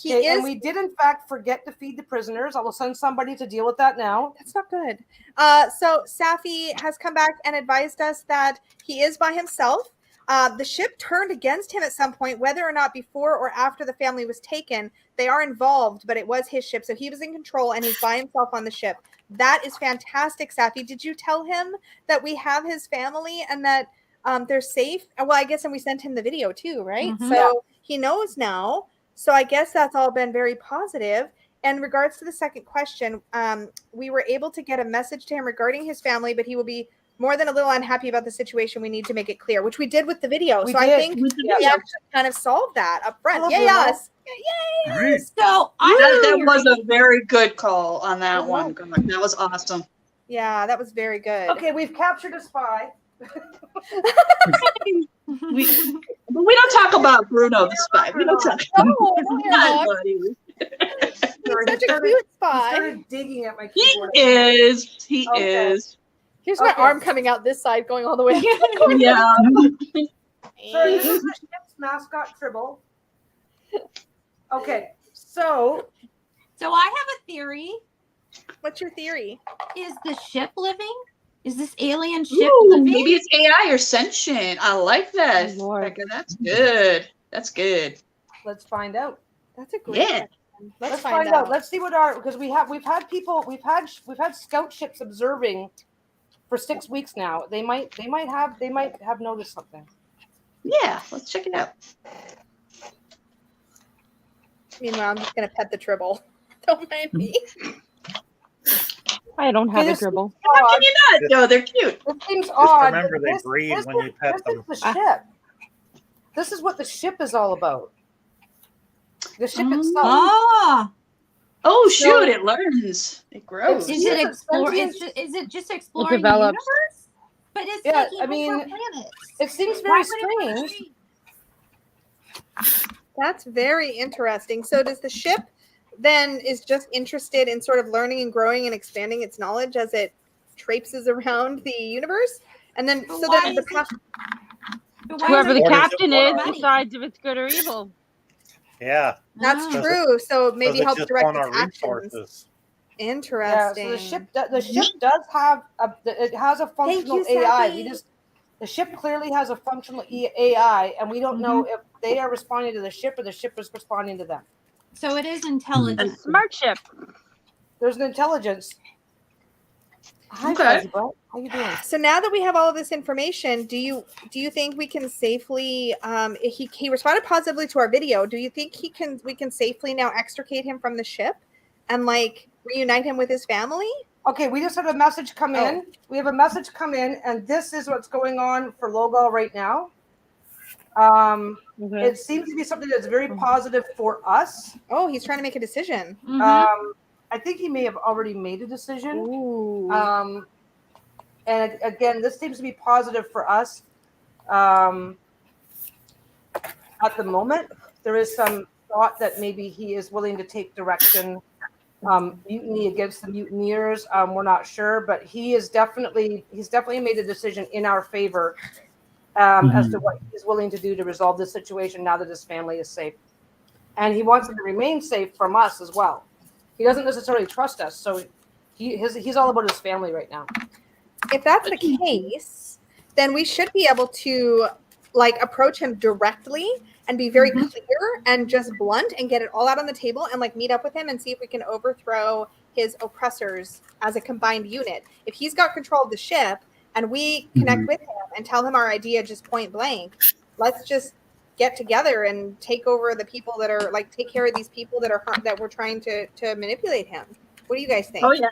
S2: And we did in fact forget to feed the prisoners. I will send somebody to deal with that now.
S1: That's not good. So Safi has come back and advised us that he is by himself. The ship turned against him at some point, whether or not before or after the family was taken. They are involved, but it was his ship. So he was in control and he's by himself on the ship. That is fantastic, Safi. Did you tell him that we have his family and that they're safe? Well, I guess, and we sent him the video too, right?
S3: Mhm.
S1: So he knows now. So I guess that's all been very positive. In regards to the second question, we were able to get a message to him regarding his family, but he will be more than a little unhappy about the situation. We need to make it clear, which we did with the video. I think we actually kind of solved that up front. Yay us! Yay!
S6: Right.
S3: So
S4: That was a very good call on that one. That was awesome.
S1: Yeah, that was very good.
S2: Okay, we've captured a spy.
S4: We don't talk about Bruno the spy. We don't talk about him.
S1: He's such a cute spy.
S2: He started digging at my
S4: He
S2: keyboard.
S4: is. He
S2: Okay.
S4: is.
S1: Here's my
S2: Okay.
S1: arm coming out this side, going all the way.
S4: Yeah.
S2: So this is the ship's mascot, Tribble. Okay, so
S3: I have a theory.
S1: What's your theory?
S3: Is the ship living? Is this alien ship
S4: Ooh,
S3: living?
S4: maybe it's AI or sentient. I like that.
S5: Oh, Lord.
S4: Becca, that's good. That's good.
S2: let's find out.
S1: That's a great
S4: Yeah.
S1: question.
S2: Let's find out. Let's see because we've had scout ships observing for 6 weeks now. They might have noticed something.
S4: Yeah, let's check it out.
S1: Meanwhile, I'm just gonna pet the Tribble. Don't mind me.
S5: I don't have a
S2: This-
S5: dribble.
S4: How can you not? No, they're cute.
S2: It seems odd.
S7: remember they breathe when you pet them.
S2: This is the ship. This is what the ship is all about. The ship itself.
S3: Ah,
S4: Oh shoot! It learns. It grows.
S3: is it
S2: Yes,
S3: explore?
S2: sentient-
S3: Is it just exploring the
S5: develops.
S3: universe? But it's
S2: Yeah,
S3: taking
S2: I mean,
S3: over planets.
S2: It seems
S3: Why
S2: very
S3: would it wanna
S2: strange.
S3: change?
S1: That's very interesting. So does the ship then is just interested in sort of learning and growing and expanding its knowledge as it traipses around the universe? And then
S3: But
S1: so
S3: why
S1: then
S3: is
S1: the
S3: it-
S1: past
S3: But why
S5: Whoever
S3: is
S5: the
S3: it-
S7: What is it
S5: captain
S7: for?
S5: is decides if it's good or evil.
S7: Yeah.
S1: that's
S3: Ah.
S1: true. So maybe
S7: Does it
S1: help
S7: just
S1: direct
S7: want
S1: its
S7: our
S1: actions.
S7: resources?
S2: Yeah,
S1: Interesting.
S2: so the ship does have it has a functional
S1: you,
S2: AI.
S1: Sappy.
S2: The ship clearly has a functional AI, and we don't know if they are responding to the ship or the ship is responding to them.
S3: So it is
S5: A
S3: intelligent.
S5: smart ship.
S2: There's an intelligence. Hi,
S4: Okay.
S2: Fuzzy Butt. How you doing?
S1: So now that we have all of this information, do you think we can safely he responded positively to our video. Do you think we can safely now extricate him from the ship and like reunite him with his family?
S2: Okay, we just had a message come in. We have a message come in, and this is what's going on for Logal right now. It seems to be something that's very positive for us.
S1: Oh, he's trying to make a decision.
S2: I think he may have already made a decision.
S1: Ooh.
S2: And again, this seems to be positive for us. At the moment, there is some thought that maybe he is willing to take direction, mutiny against the mutineers. We're not sure, but he's definitely made a decision in our favor as to what he's willing to do to resolve this situation now that his family is safe. And he wants them to remain safe from us as well. He doesn't necessarily trust us, so he's all about his family right now.
S1: If that's the case, then we should be able to like approach him directly and be very clear and just blunt and get it all out on the table and like meet up with him and see if we can overthrow his oppressors as a combined unit. If he's got control of the ship and we connect with him and tell him our idea just point blank, let's just get together and take over the people that are like take care of these people that we're trying to manipulate him. What do you guys think?
S4: Oh yeah,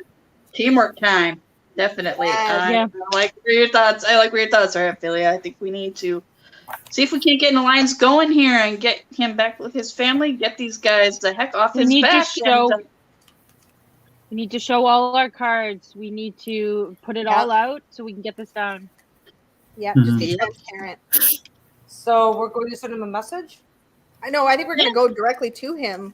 S4: teamwork time, definitely.
S1: Yeah.
S4: I like your thoughts. I like where your thoughts are, Ophelia. I think we need to see if we can't get an alliance going here and get him back with his family. Get these guys the heck off his back.
S5: We need to show all our cards. We need to put it all out so we can get this done.
S1: Yeah, just be transparent.
S2: So we're going to send him a message?
S1: I know. I think we're going to go directly to him.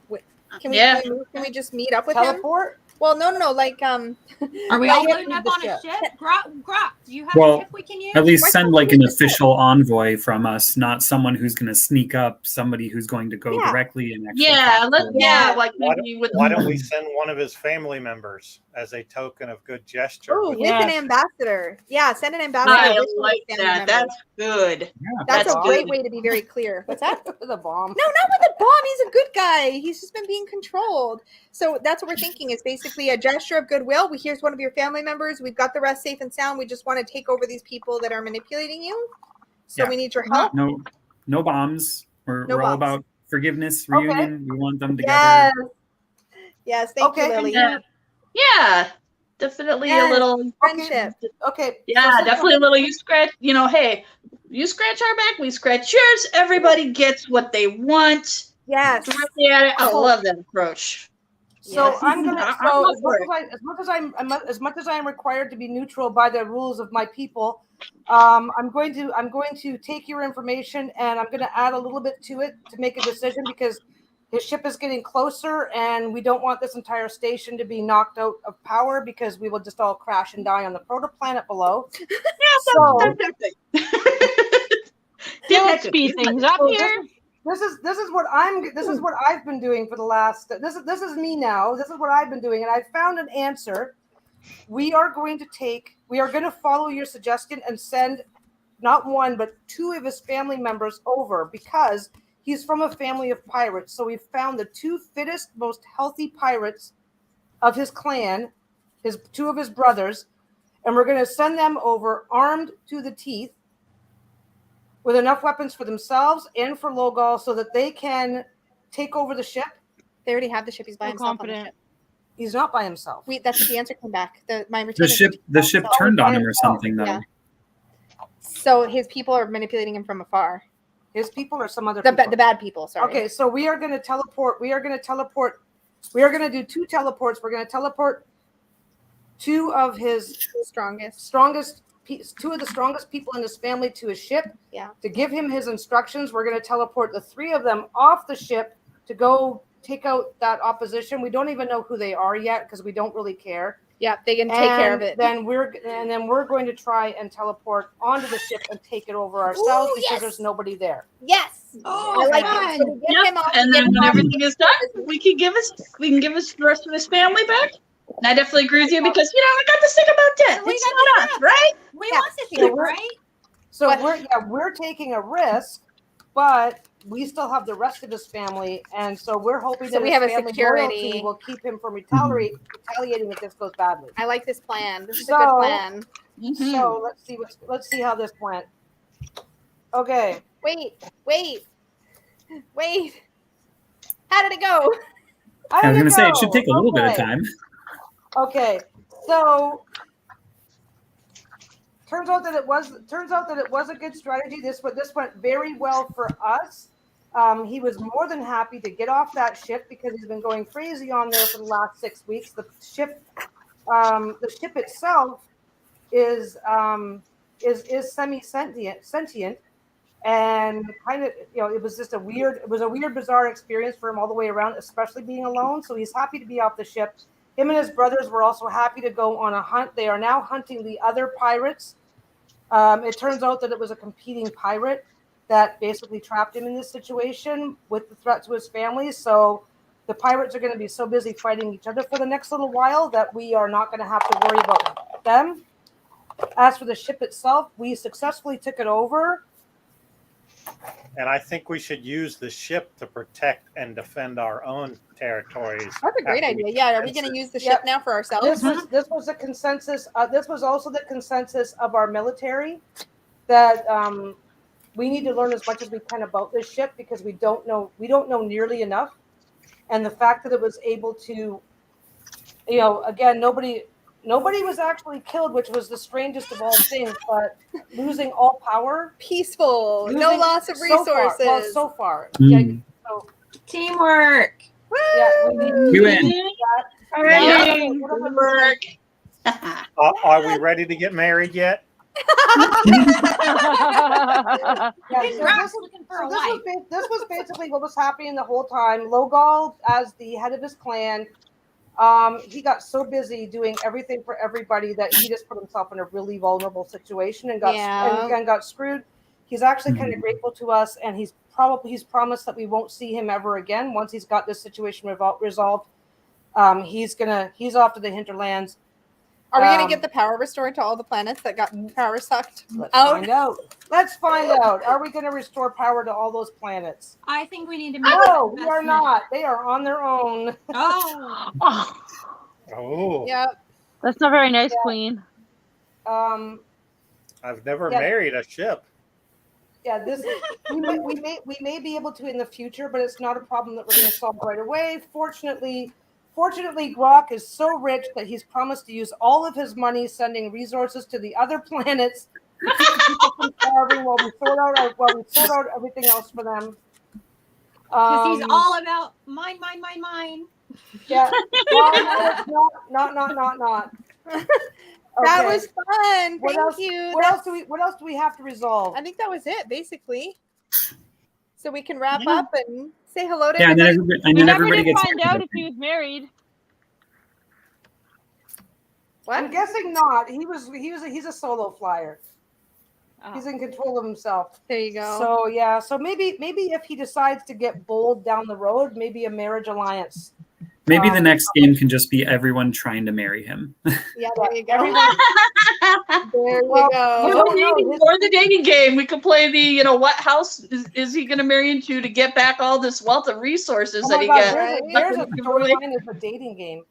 S1: Can we just meet up with
S2: Teleport?
S1: him? Well, no. Like,
S3: are we all loading up on a ship? Grok, do you have a ship we can use?
S6: At least send like an official envoy from us, not someone who's going to sneak up, somebody who's going to go directly and actually.
S4: Like maybe
S7: why don't we send one of his family members as a token of good gesture?
S1: Oh, with an ambassador. Yeah, send an ambassador.
S4: I like that. That's good.
S1: Yeah, that's a great way to be very clear. What's that?
S2: With a bomb.
S1: No, not with a bomb. He's a good guy. He's just been being controlled. So that's what we're thinking is basically a gesture of goodwill. Here's one of your family members. We've got the rest safe and sound. We just want to take over these people that are manipulating you. So we need your help.
S6: No bombs. We're
S1: bombs.
S6: all about forgiveness, reunion. We want them together.
S1: Yes. Thank you, Lily.
S4: Yeah. Definitely a little
S1: friendship.
S2: Okay.
S4: Yeah, definitely a little you scratch, hey, you scratch our back, we scratch yours. Everybody gets what they want.
S1: Yes.
S4: Directly at it. I love that approach.
S2: So I'm gonna. So as much as I am required to be neutral by the rules of my people, I'm going to take your information and I'm going to add a little bit to it to make a decision because his ship is getting closer and we don't want this entire station to be knocked out of power because we will just all crash and die on the protoplanet below.
S5: Let's speed things up here.
S2: This is what I've been doing for the last. This is me now. This is what I've been doing, and I found an answer. We are going to follow your suggestion and send not one but two of his family members over because he's from a family of pirates. So we've found the two fittest, most healthy pirates of his clan, two of his brothers, and we're going to send them over armed to the teeth with enough weapons for themselves and for Logal so that they can take over the ship.
S1: They already have the ship. He's by himself on the ship.
S2: He's not by himself.
S1: That's the answer came back.
S6: The ship turned on him or something, though.
S1: Yeah. So his people are manipulating him from afar.
S2: His people or some other people?
S1: The bad people, sorry.
S2: Okay, so we are going to teleport. We are going to do two teleports. We're going to teleport two of his strongest two of the strongest people in his family to his ship.
S1: Yeah.
S2: To give him his instructions, we're going to teleport the three of them off the ship to go take out that opposition. We don't even know who they are yet because we don't really care.
S1: Yeah, they can take care of it.
S2: Then we're going to try and teleport onto the ship and take it over ourselves because there's nobody there.
S1: Yes.
S3: Oh, I like it.
S1: So
S4: and then when everything is done, we can give us the rest of his family back. And I definitely agree with you because I got this thing about death. It's not us, right?
S3: We want this ship, right?
S2: So we're taking a risk, but we still have the rest of his family, and so we're hoping
S1: So
S2: that
S1: we
S2: his
S1: have a
S2: family
S1: security.
S2: loyalty will keep him from retaliating if this goes badly.
S1: I like this plan. This is a
S2: So-
S1: good plan.
S2: So let's see how this went. Okay.
S1: Wait. How did it go?
S6: I was going to say it should take a little bit of
S2: Okay.
S6: time.
S2: Okay, so turns out that it was a good strategy. This went very well for us. He was more than happy to get off that ship because he's been going crazy on there for the last 6 weeks. The ship itself is sentient, and kind of, you know, it was a weird, bizarre experience for him all the way around, especially being alone. So he's happy to be off the ship. Him and his brothers were also happy to go on a hunt. They are now hunting the other pirates. It turns out that it was a competing pirate that basically trapped him in this situation with the threat to his family. So the pirates are going to be so busy fighting each other for the next little while that we are not going to have to worry about them. As for the ship itself, we successfully took it over.
S7: And I think we should use the ship to protect and defend our own territories.
S1: That's a great idea. Yeah, are we going to use the ship now for ourselves?
S2: This was the consensus. This was also the consensus of our military that we need to learn as much as we can about this ship because we don't know nearly enough. And the fact that it was able to, you know, again, nobody was actually killed, which was the strangest of all things. But losing all power,
S1: peaceful, no loss of resources.
S2: So far.
S6: Mm.
S2: Yeah, so,
S3: Teamwork.
S2: yeah,
S6: We win.
S7: Are we ready to get married yet?
S2: This was basically what was happening the whole time. Logal, as the head of his clan, he got so busy doing everything for everybody that he just put himself in a really vulnerable situation and got screwed. He's actually kind of grateful to us, and he's promised that we won't see him ever again once he's got this situation resolved. He's off to the hinterlands.
S1: Are we going to get the power restored to all the planets that got power sucked
S2: Let's
S1: out?
S2: find out. Let's find out. Are we going to restore power to all those planets?
S3: I think we need to make
S2: No, we are not. They are on their own.
S3: Oh.
S7: Oh.
S1: Yep.
S5: That's not very nice, Queen.
S7: I've never married a ship.
S2: Yeah, this we may be able to in the future, but it's not a problem that we're going to solve right away. Fortunately, Grok is so rich that he's promised to use all of his money sending resources to the other planets to keep people from starving while we sort out everything else for them.
S3: Because he's all about mine.
S2: Yeah. Not.
S1: That
S2: Okay.
S1: was fun.
S2: What
S1: Thank
S2: else-
S1: you.
S2: What else do we have to resolve?
S1: I think that was it, basically. So we can wrap up and say hello to
S6: Yeah, and
S1: everybody.
S6: then everybody gets
S5: find out if he was married.
S1: What?
S2: I'm guessing not. He's a solo flyer.
S5: Oh.
S2: He's in control of himself.
S1: There you go.
S2: So yeah, so maybe if he decides to get bold down the road, maybe a marriage alliance.
S6: Maybe the next game can just be everyone trying to marry him.
S1: Yeah, there you go. There you go.
S4: Or the dating game. We could play the, what house is he going to marry into to get back all this wealth of resources that he gets?
S2: There's a storyline of a dating game.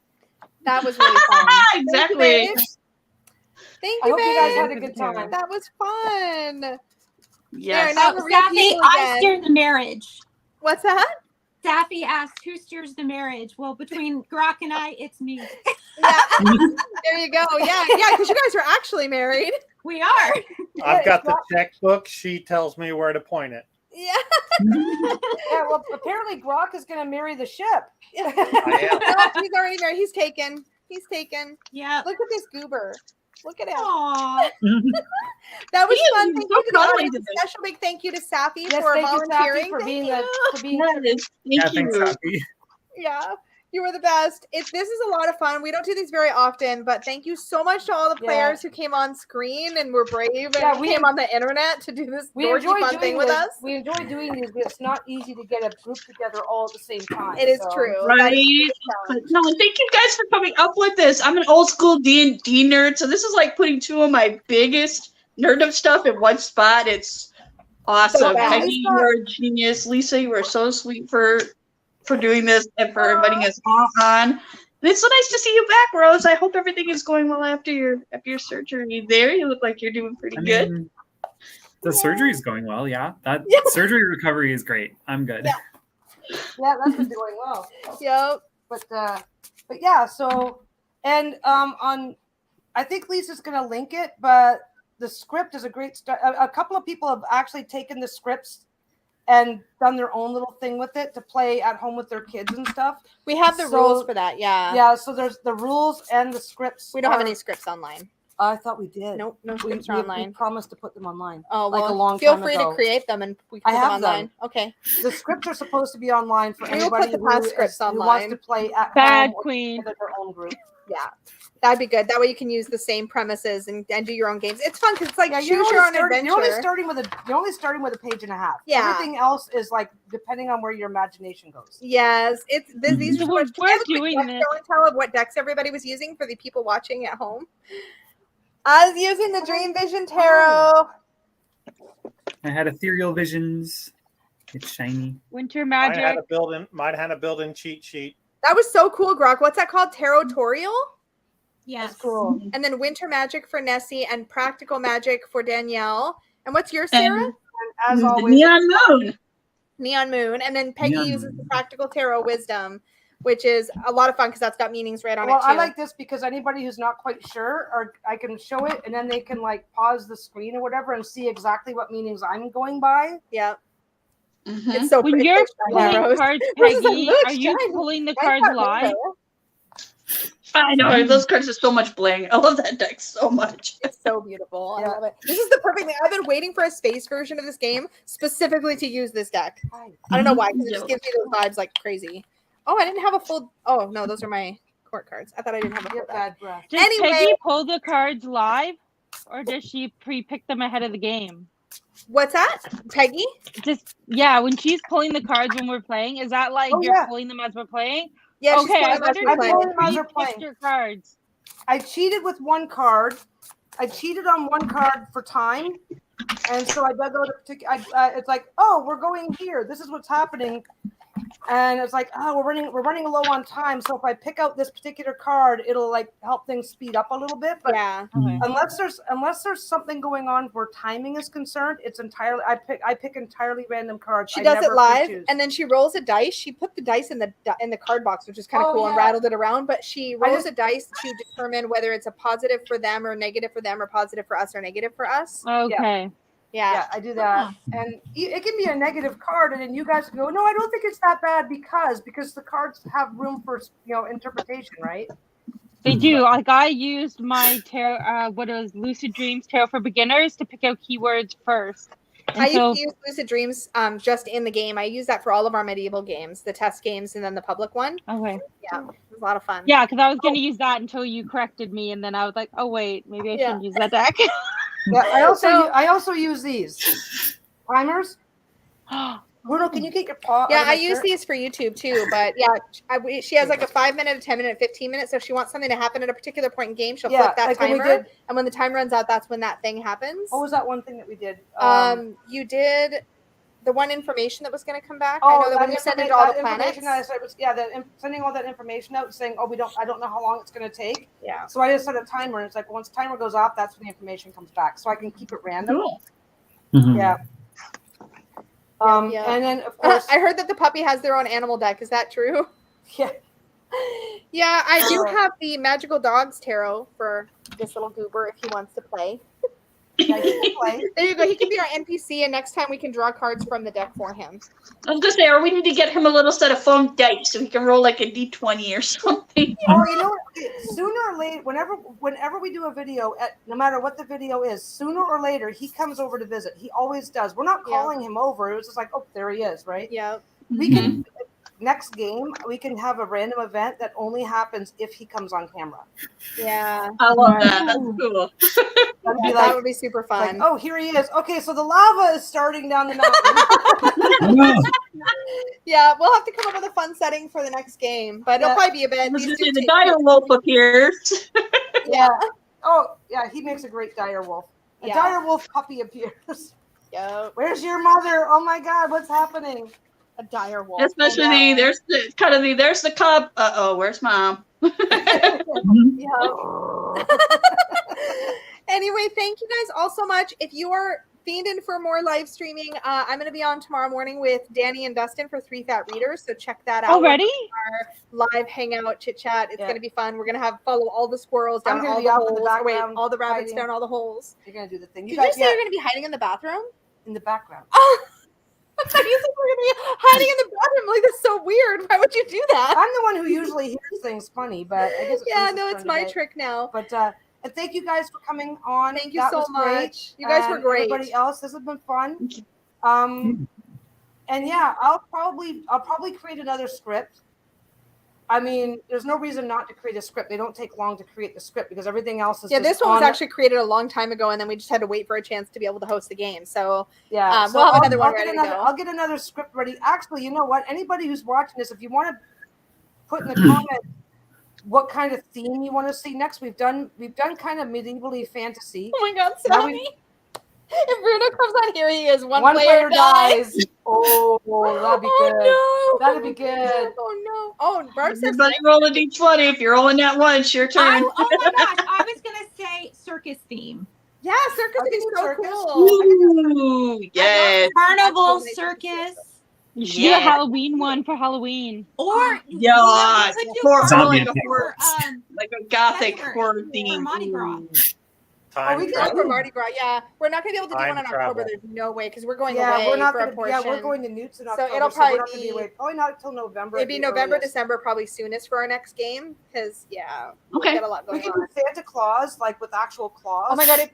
S1: That was really fun.
S4: Exactly.
S1: Thank
S2: I
S1: you,
S2: hope you guys
S1: babe.
S2: had a good time.
S1: That was fun.
S4: Yes.
S1: Now we're real
S3: Sappy,
S1: people
S3: I
S1: again.
S3: steer the marriage.
S1: What's that?
S3: Sappy asked who steers the marriage. Well, between Grok and I, it's me.
S1: Yeah. There you go. Yeah, because you guys are actually married.
S3: We are.
S7: I've got the checkbook. She tells me where to point it.
S1: Yeah.
S2: Yeah, well, apparently Grok is going to marry the ship.
S7: I am.
S1: No, he's already married. He's taken.
S3: Yeah.
S1: Look at this goober. Look at him.
S3: Aww.
S1: That was
S4: He
S1: fun.
S4: is
S1: Thank
S4: so
S1: you to the
S4: cuddly
S1: audience.
S4: today.
S1: Special big thank you to Sappy
S2: Yes,
S1: for
S2: thank you,
S1: volunteering.
S2: Sappy, for being
S4: Yes,
S1: Yeah,
S4: thank you.
S6: Happy.
S1: you were the best. This is a lot of fun. We don't do these very often, but thank you so much to all the players who came on screen and were brave and came on the internet to do this dorky fun thing with us.
S2: We enjoy doing these, but it's not easy to get a group together all at the same time.
S1: It is true.
S4: Right. But no, and thank you guys for coming up with this. I'm an old school D&D nerd, so this is like putting two of my biggest nerdom stuff in one spot. It's awesome.
S1: bad.
S4: Peggy, you're a genius. Lisa, you are so sweet for doing this and for inviting us on. It's so nice to see you back, Rose. I hope everything is going well after your surgery there. You look like you're doing pretty good.
S6: Mean, the surgery is going well, yeah. That surgery recovery is great. I'm good.
S2: Yeah, that's been going well.
S1: Yep.
S2: But yeah, so and on I think Lisa's gonna link it, but the script is a great start. A couple of people have actually taken the scripts and done their own little thing with it to play at home with their kids and stuff.
S1: We have the rules for that,
S2: Yeah, so there's the rules and the scripts.
S1: We don't have any scripts online.
S2: I thought we did.
S1: Nope, no scripts are online.
S2: We promised to put them online.
S1: Oh, well,
S2: like a long
S1: feel
S2: time
S1: free
S2: ago.
S1: to create them and we can put them online. Okay.
S2: The scripts are supposed to be online for
S1: We will
S2: anybody
S1: put the past scripts
S2: who wants
S1: online.
S2: to play at
S5: Bad
S2: home
S5: queen.
S2: or their own group.
S1: Yeah. That'd be good. That way you can use the same premises and do your own games. It's fun because it's like choose your own adventure.
S2: You're only starting with a page and a half.
S1: Yeah.
S2: Everything else is like depending on where your imagination goes.
S1: Yes, these are so much.
S5: We're doing
S1: this. Show and tell of what decks everybody was using for the people watching at home. I was using the Dream Vision Tarot.
S6: I had ethereal visions. It's shiny.
S5: Winter
S7: Might
S5: magic.
S7: have had a built-in cheat sheet.
S1: That was so cool, Grok. What's that called? Tarotorial?
S3: Yes.
S2: That's cool.
S1: And then Winter Magic for Nessie and Practical Magic for Danielle. And what's yours, Sarah?
S4: And
S2: As
S4: the
S2: always,
S4: Neon Moon.
S1: Neon Moon. And then Peggy
S6: Neon
S1: uses the
S6: Moon.
S1: Practical Tarot Wisdom, which is a lot of fun because that's got meanings right on
S2: well,
S1: it too.
S2: I like this because anybody who's not quite sure, or I can show it, and then they can like pause the screen or whatever and see exactly what meanings I'm going by.
S1: Yeah.
S4: Mhm.
S1: It's so
S5: When
S1: pretty.
S5: you're
S1: It's so shiny,
S5: pulling
S1: Rose.
S5: cards,
S1: Rose is like,
S5: Peggy,
S1: "Look,
S5: are you
S1: shiny."
S5: pulling the
S1: Like
S5: cards
S1: that
S5: live?
S1: rainbow.
S4: I know. Those cards are so much bling. I love that deck so much.
S1: It's so beautiful.
S2: Yeah.
S1: I love it. This is the perfect thing. I've been waiting for a space version of this game specifically to use this deck. I don't know why, because it just gives me those vibes like crazy. Oh, I didn't have a full. Oh no, those are my court cards. I thought I didn't have a full
S2: Get
S1: deck.
S2: bad breath.
S5: Does
S1: Anyway.
S5: Peggy pull the cards live, or does she pre-pick them ahead of the game?
S1: What's that, Peggy?
S5: Just when she's pulling the cards when we're playing, is that like
S2: Oh,
S5: you're
S2: yeah.
S5: pulling them as we're playing?
S1: Yeah, she's
S5: Okay, I
S1: pulling
S5: wondered
S1: us
S2: I'm
S1: playing.
S2: pulling them as we're
S5: pre-picked
S2: playing.
S5: your cards.
S2: I cheated with one card. I cheated on one card for time, and so I dug out a particular. It's like, oh, we're going here. This is what's happening, and it's like, oh, we're running low on time. So if I pick out this particular card, it'll like help things speed up a little bit. But
S1: Yeah.
S2: unless there's something going on where timing is concerned, it's entirely I pick entirely random cards.
S1: She
S2: I
S1: does it
S2: never
S1: live,
S2: pre-choose.
S1: and then she rolls a dice. She put the dice in the card box, which is kind of
S2: Oh,
S1: cool, and
S2: yeah.
S1: rattled it around. But she rolls
S2: just-
S1: a dice to determine whether it's a positive for them or negative for them, or positive for us or negative for us.
S5: Okay.
S2: Yeah, I do that, and it can be a negative card, and then you guys go, no, I don't think it's that bad because the cards have room for interpretation, right?
S5: They do. Like I used my tarot, what it was, Lucid Dreams Tarot for Beginners to pick out keywords first. And
S1: I used to use Lucid Dreams just in the game. I use that for all of our medieval games, the test games, and then the public one.
S5: Okay.
S1: Yeah, it was a lot of fun.
S5: Yeah, because I was going to use that until you corrected me, and then I was like, oh wait, maybe I shouldn't use that deck.
S2: Yeah, I also use these primers. Bruno, can you get your paw?
S1: Yeah,
S2: out of my
S1: I use
S2: shirt?
S1: these for YouTube too, but yeah, she has like a 5 minute, a 10 minute, 15 minutes. So if she wants something to happen at a particular point in game, she'll flip that
S2: like when we
S1: timer,
S2: did-
S1: and when the time runs out, that's when that thing happens.
S2: What was that one thing that we did?
S1: You did the one information that was going to come back.
S2: Oh,
S1: I know that when you send it to all the planets.
S2: Sending all that information out, saying, "Oh, I don't know how long it's going to take."
S1: Yeah.
S2: So I just set a timer, and it's like once the timer goes off, that's when the information comes back, so I can keep it random.
S4: Cool.
S6: Mhm.
S2: Yeah.
S1: Yeah.
S2: And then of course,
S1: I heard that the puppy has their own animal deck. Is that true?
S2: yeah.
S1: Yeah, I do have the Magical Dogs Tarot for this little goober if he wants to play.
S2: Yeah, he can play.
S1: There you go. He can be our NPC, and next time we can draw cards from the deck for him.
S4: I was gonna say, or we need to get him a little set of foam dice so he can roll like a d20 or something.
S2: Oh, you know what? Sooner or later, whenever we do a video, no matter what the video is, sooner or later he comes over to visit. He always does. We're not calling him over. It was just like, oh, there he is, right?
S1: Yeah.
S2: We can next game we can have a random event that only happens if he comes on camera.
S1: Yeah.
S4: I love that. That's cool.
S2: That'd be
S1: That would be super
S2: like,
S1: fun.
S2: oh, here he is. Okay, so the lava is starting down the mountain.
S1: Yeah, we'll have to come up with a fun setting for the next game, but it'll probably be a bit.
S4: I was
S1: these
S4: gonna say
S1: two
S4: the dire wolf appears.
S1: Yeah.
S2: Oh, yeah, he makes a great dire wolf. A
S1: Yeah.
S2: dire wolf puppy appears.
S1: Yep.
S2: Where's your mother? Oh my God, what's happening?
S1: A dire wolf.
S4: Especially there's the cub. Where's mom?
S1: Yep. Anyway, thank you guys all so much. If you are fiending for more live streaming, I'm going to be on tomorrow morning with Danny and Dustin for 3 Fat Readers. So check that out.
S5: Already?
S1: Our live hangout chit chat. It's going to be fun. We're going to follow all the squirrels down all the holes. All the rabbits down all the holes.
S2: You're going to do the thing.
S1: Did you say you're going to be hiding in the bathroom?
S2: In the background.
S1: Oh, I thought you said we were going to be hiding in the bathroom. Like, that's so weird. Why would you do that?
S2: I'm the one who usually hears things funny, but I guess
S1: it's my trick now.
S2: But and thank you guys for coming on.
S1: Thank you so much.
S2: Great.
S1: You guys were great.
S2: Everybody else, this has been fun. And yeah, I'll probably create another script. I mean, there's no reason not to create a script. They don't take long to create the script because everything else is.
S1: Yeah, this one was actually created a long time ago, and then we just had to wait for a chance to be able to host the game. So
S2: yeah,
S1: we'll have another one ready to go.
S2: I'll get another script ready. Actually, you know what? Anybody who's watching this, if you want to put in the comments what kind of theme you want to see next, we've done kind of medievally fantasy.
S1: Oh my God, Sammy! If Bruno comes on here, he is one player dies.
S2: Oh, that'd be good.
S1: No.
S2: That'd be good.
S1: Oh no! Oh, Barb says.
S4: Everybody roll a d20. If you're rolling that once, your turn.
S3: Oh my gosh! I was gonna say circus theme.
S1: Yeah, circus is so cool.
S4: Ooh, yes.
S3: Carnival, circus.
S5: You should do a Halloween one for Halloween.
S3: Or
S4: yeah, for
S6: zombie
S4: like a gothic horror theme.
S3: Mardi Gras.
S1: We can for Mardi Gras. Yeah, we're not gonna be able to do one in October. There's no way because we're going away.
S2: We're not
S1: for a portion.
S2: Yeah, we're going to Newts in October.
S1: So it'll probably
S2: be away. Probably not until November.
S1: Maybe November, December, probably soonest for our next game. Because we'll get a lot going on.
S2: We can do Santa Claus like with actual claws.
S1: Oh my God!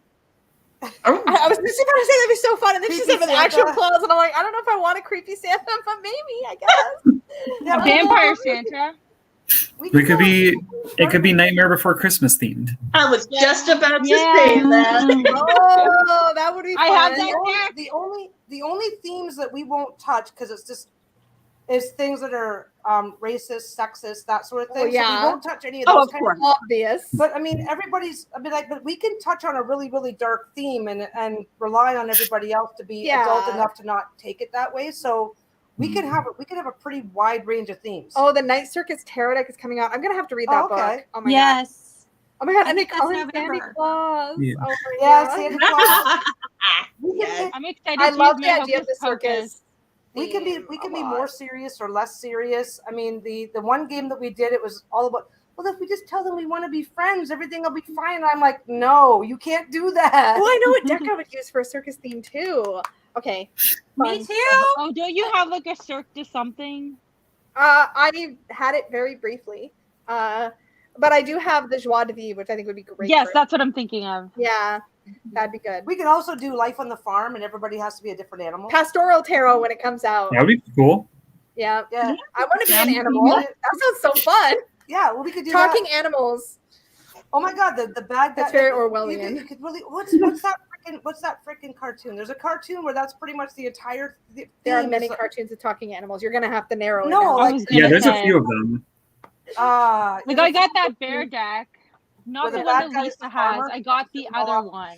S1: I was just about to say that'd be so fun, and then she said with actual claws, and I'm like, I don't know if I want a creepy Santa, but maybe I guess.
S5: A vampire Santa.
S6: It could be Nightmare Before Christmas themed.
S4: I was just about to say that.
S1: Oh, that would be fun.
S5: I have that.
S2: The only themes that we won't touch because it's just is things that are racist, sexist, that sort of thing.
S1: Oh, yeah.
S2: So we won't touch any of those.
S4: Of course.
S1: Obvious.
S2: But I mean, but we can touch on a really, really dark theme and rely on everybody else to be adult enough to not take it that way. So we can have a pretty wide range of themes.
S1: Oh, the Night Circus Tarot deck is coming out. I'm gonna have to read that book. Oh my God. Oh my God! And they call it Santa Claus.
S6: Yeah.
S1: Oh my God.
S2: Santa Claus.
S5: I'm excited.
S1: I love the idea of the circus.
S2: We can be more serious or less serious. I mean, the one game that we did, it was all about, well, if we just tell them we want to be friends, everything will be fine. And I'm like, no, you can't do that.
S1: Oh, I know what deck I would use for a circus theme too. Okay.
S3: Me too.
S5: Oh, don't you have like a Cirque du something?
S1: I had it very briefly. But I do have the Joie de Vivre, which I think would be great.
S5: Yes, that's what I'm thinking of.
S1: Yeah, that'd be good.
S2: We can also do Life on the Farm, and everybody has to be a different animal.
S1: Pastoral Tarot when it comes out.
S6: That would be cool.
S1: Yeah. I want to be an animal. That sounds so fun.
S2: Yeah, well, we could do
S1: talking animals.
S2: Oh my God, the bad guy.
S1: That's very Orwellian.
S2: You could really, what's that freaking cartoon? There's a cartoon where that's pretty much the entire.
S1: There are many cartoons of talking animals. You're gonna have to narrow it
S2: down.
S6: There's a few of them.
S5: Like I got that bear deck, not the one that Lisa has. I got the other one.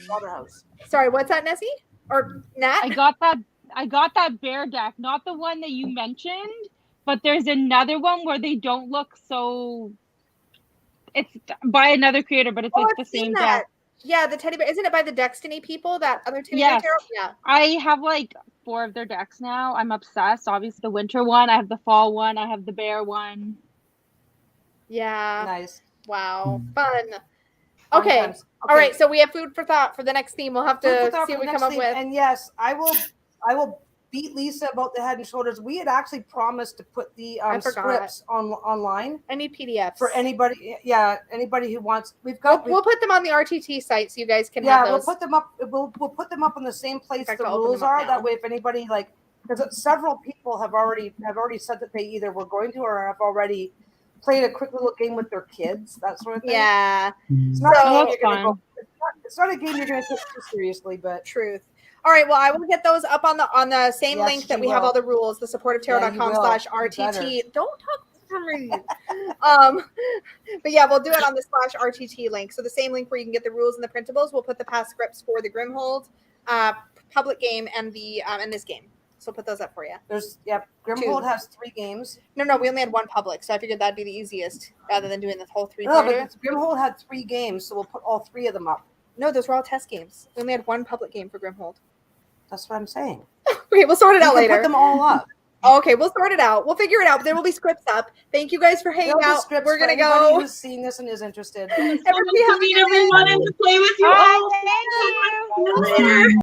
S1: Sorry, what's that, Nessie or Nat?
S5: I got that bear deck, not the one that you mentioned, but there's another one where they don't look so. It's by another creator, but it's like the same deck.
S1: Yeah, the teddy bear. Isn't it by the Destiny people? That other teddy bear tarot? Yeah.
S5: I have like 4 of their decks now. I'm obsessed. Obviously, the winter one. I have the fall one. I have the bear one.
S1: Yeah.
S2: Nice.
S1: Wow. Fun. Okay. All right. So we have food for thought for the next theme. We'll have to see what we come up with.
S2: And yes, I will beat Lisa about the head and shoulders. We had actually promised to put the scripts online.
S1: I need PDFs
S2: for anybody. Anybody who wants. We'll
S1: put them on the RTT site so you guys can. have those.
S2: We'll put them up. We'll put them up on the same place the rules are. That way, if anybody because several people have already said that they either were going to or have already played a quick little game with their kids, that sort of thing.
S1: Yeah.
S2: It's not a game you're going to take too seriously, but
S1: truth. All right, well, I will get those up on the same link that we have all the rules, the supportivetarot.com/RTT. Don't talk for me. But yeah, we'll do it on the /RTT link. So the same link where you can get the rules and the printables. We'll put the past scripts for the Grimhold, public game and the and this game. So put those up for you.
S2: There's Grimhold has 3 games.
S1: No, we only had 1 public, so I figured that'd be the easiest rather than doing the whole 3.
S2: No, but Grimhold had 3 games, so we'll put all 3 of them up.
S1: No, those were all test games. We only had 1 public game for Grimhold.
S2: That's what I'm saying.
S1: Okay, we'll sort it out later.
S2: Put them all up.
S1: Okay, we'll sort it out. We'll figure it out. But there will be scripts up. Thank you guys for hanging out. We're gonna go.
S2: Who's seeing this and is interested.
S1: Everybody have a
S4: Meet everyone and to play with you
S5: Bye,
S4: all.
S5: thank you.
S4: See you later.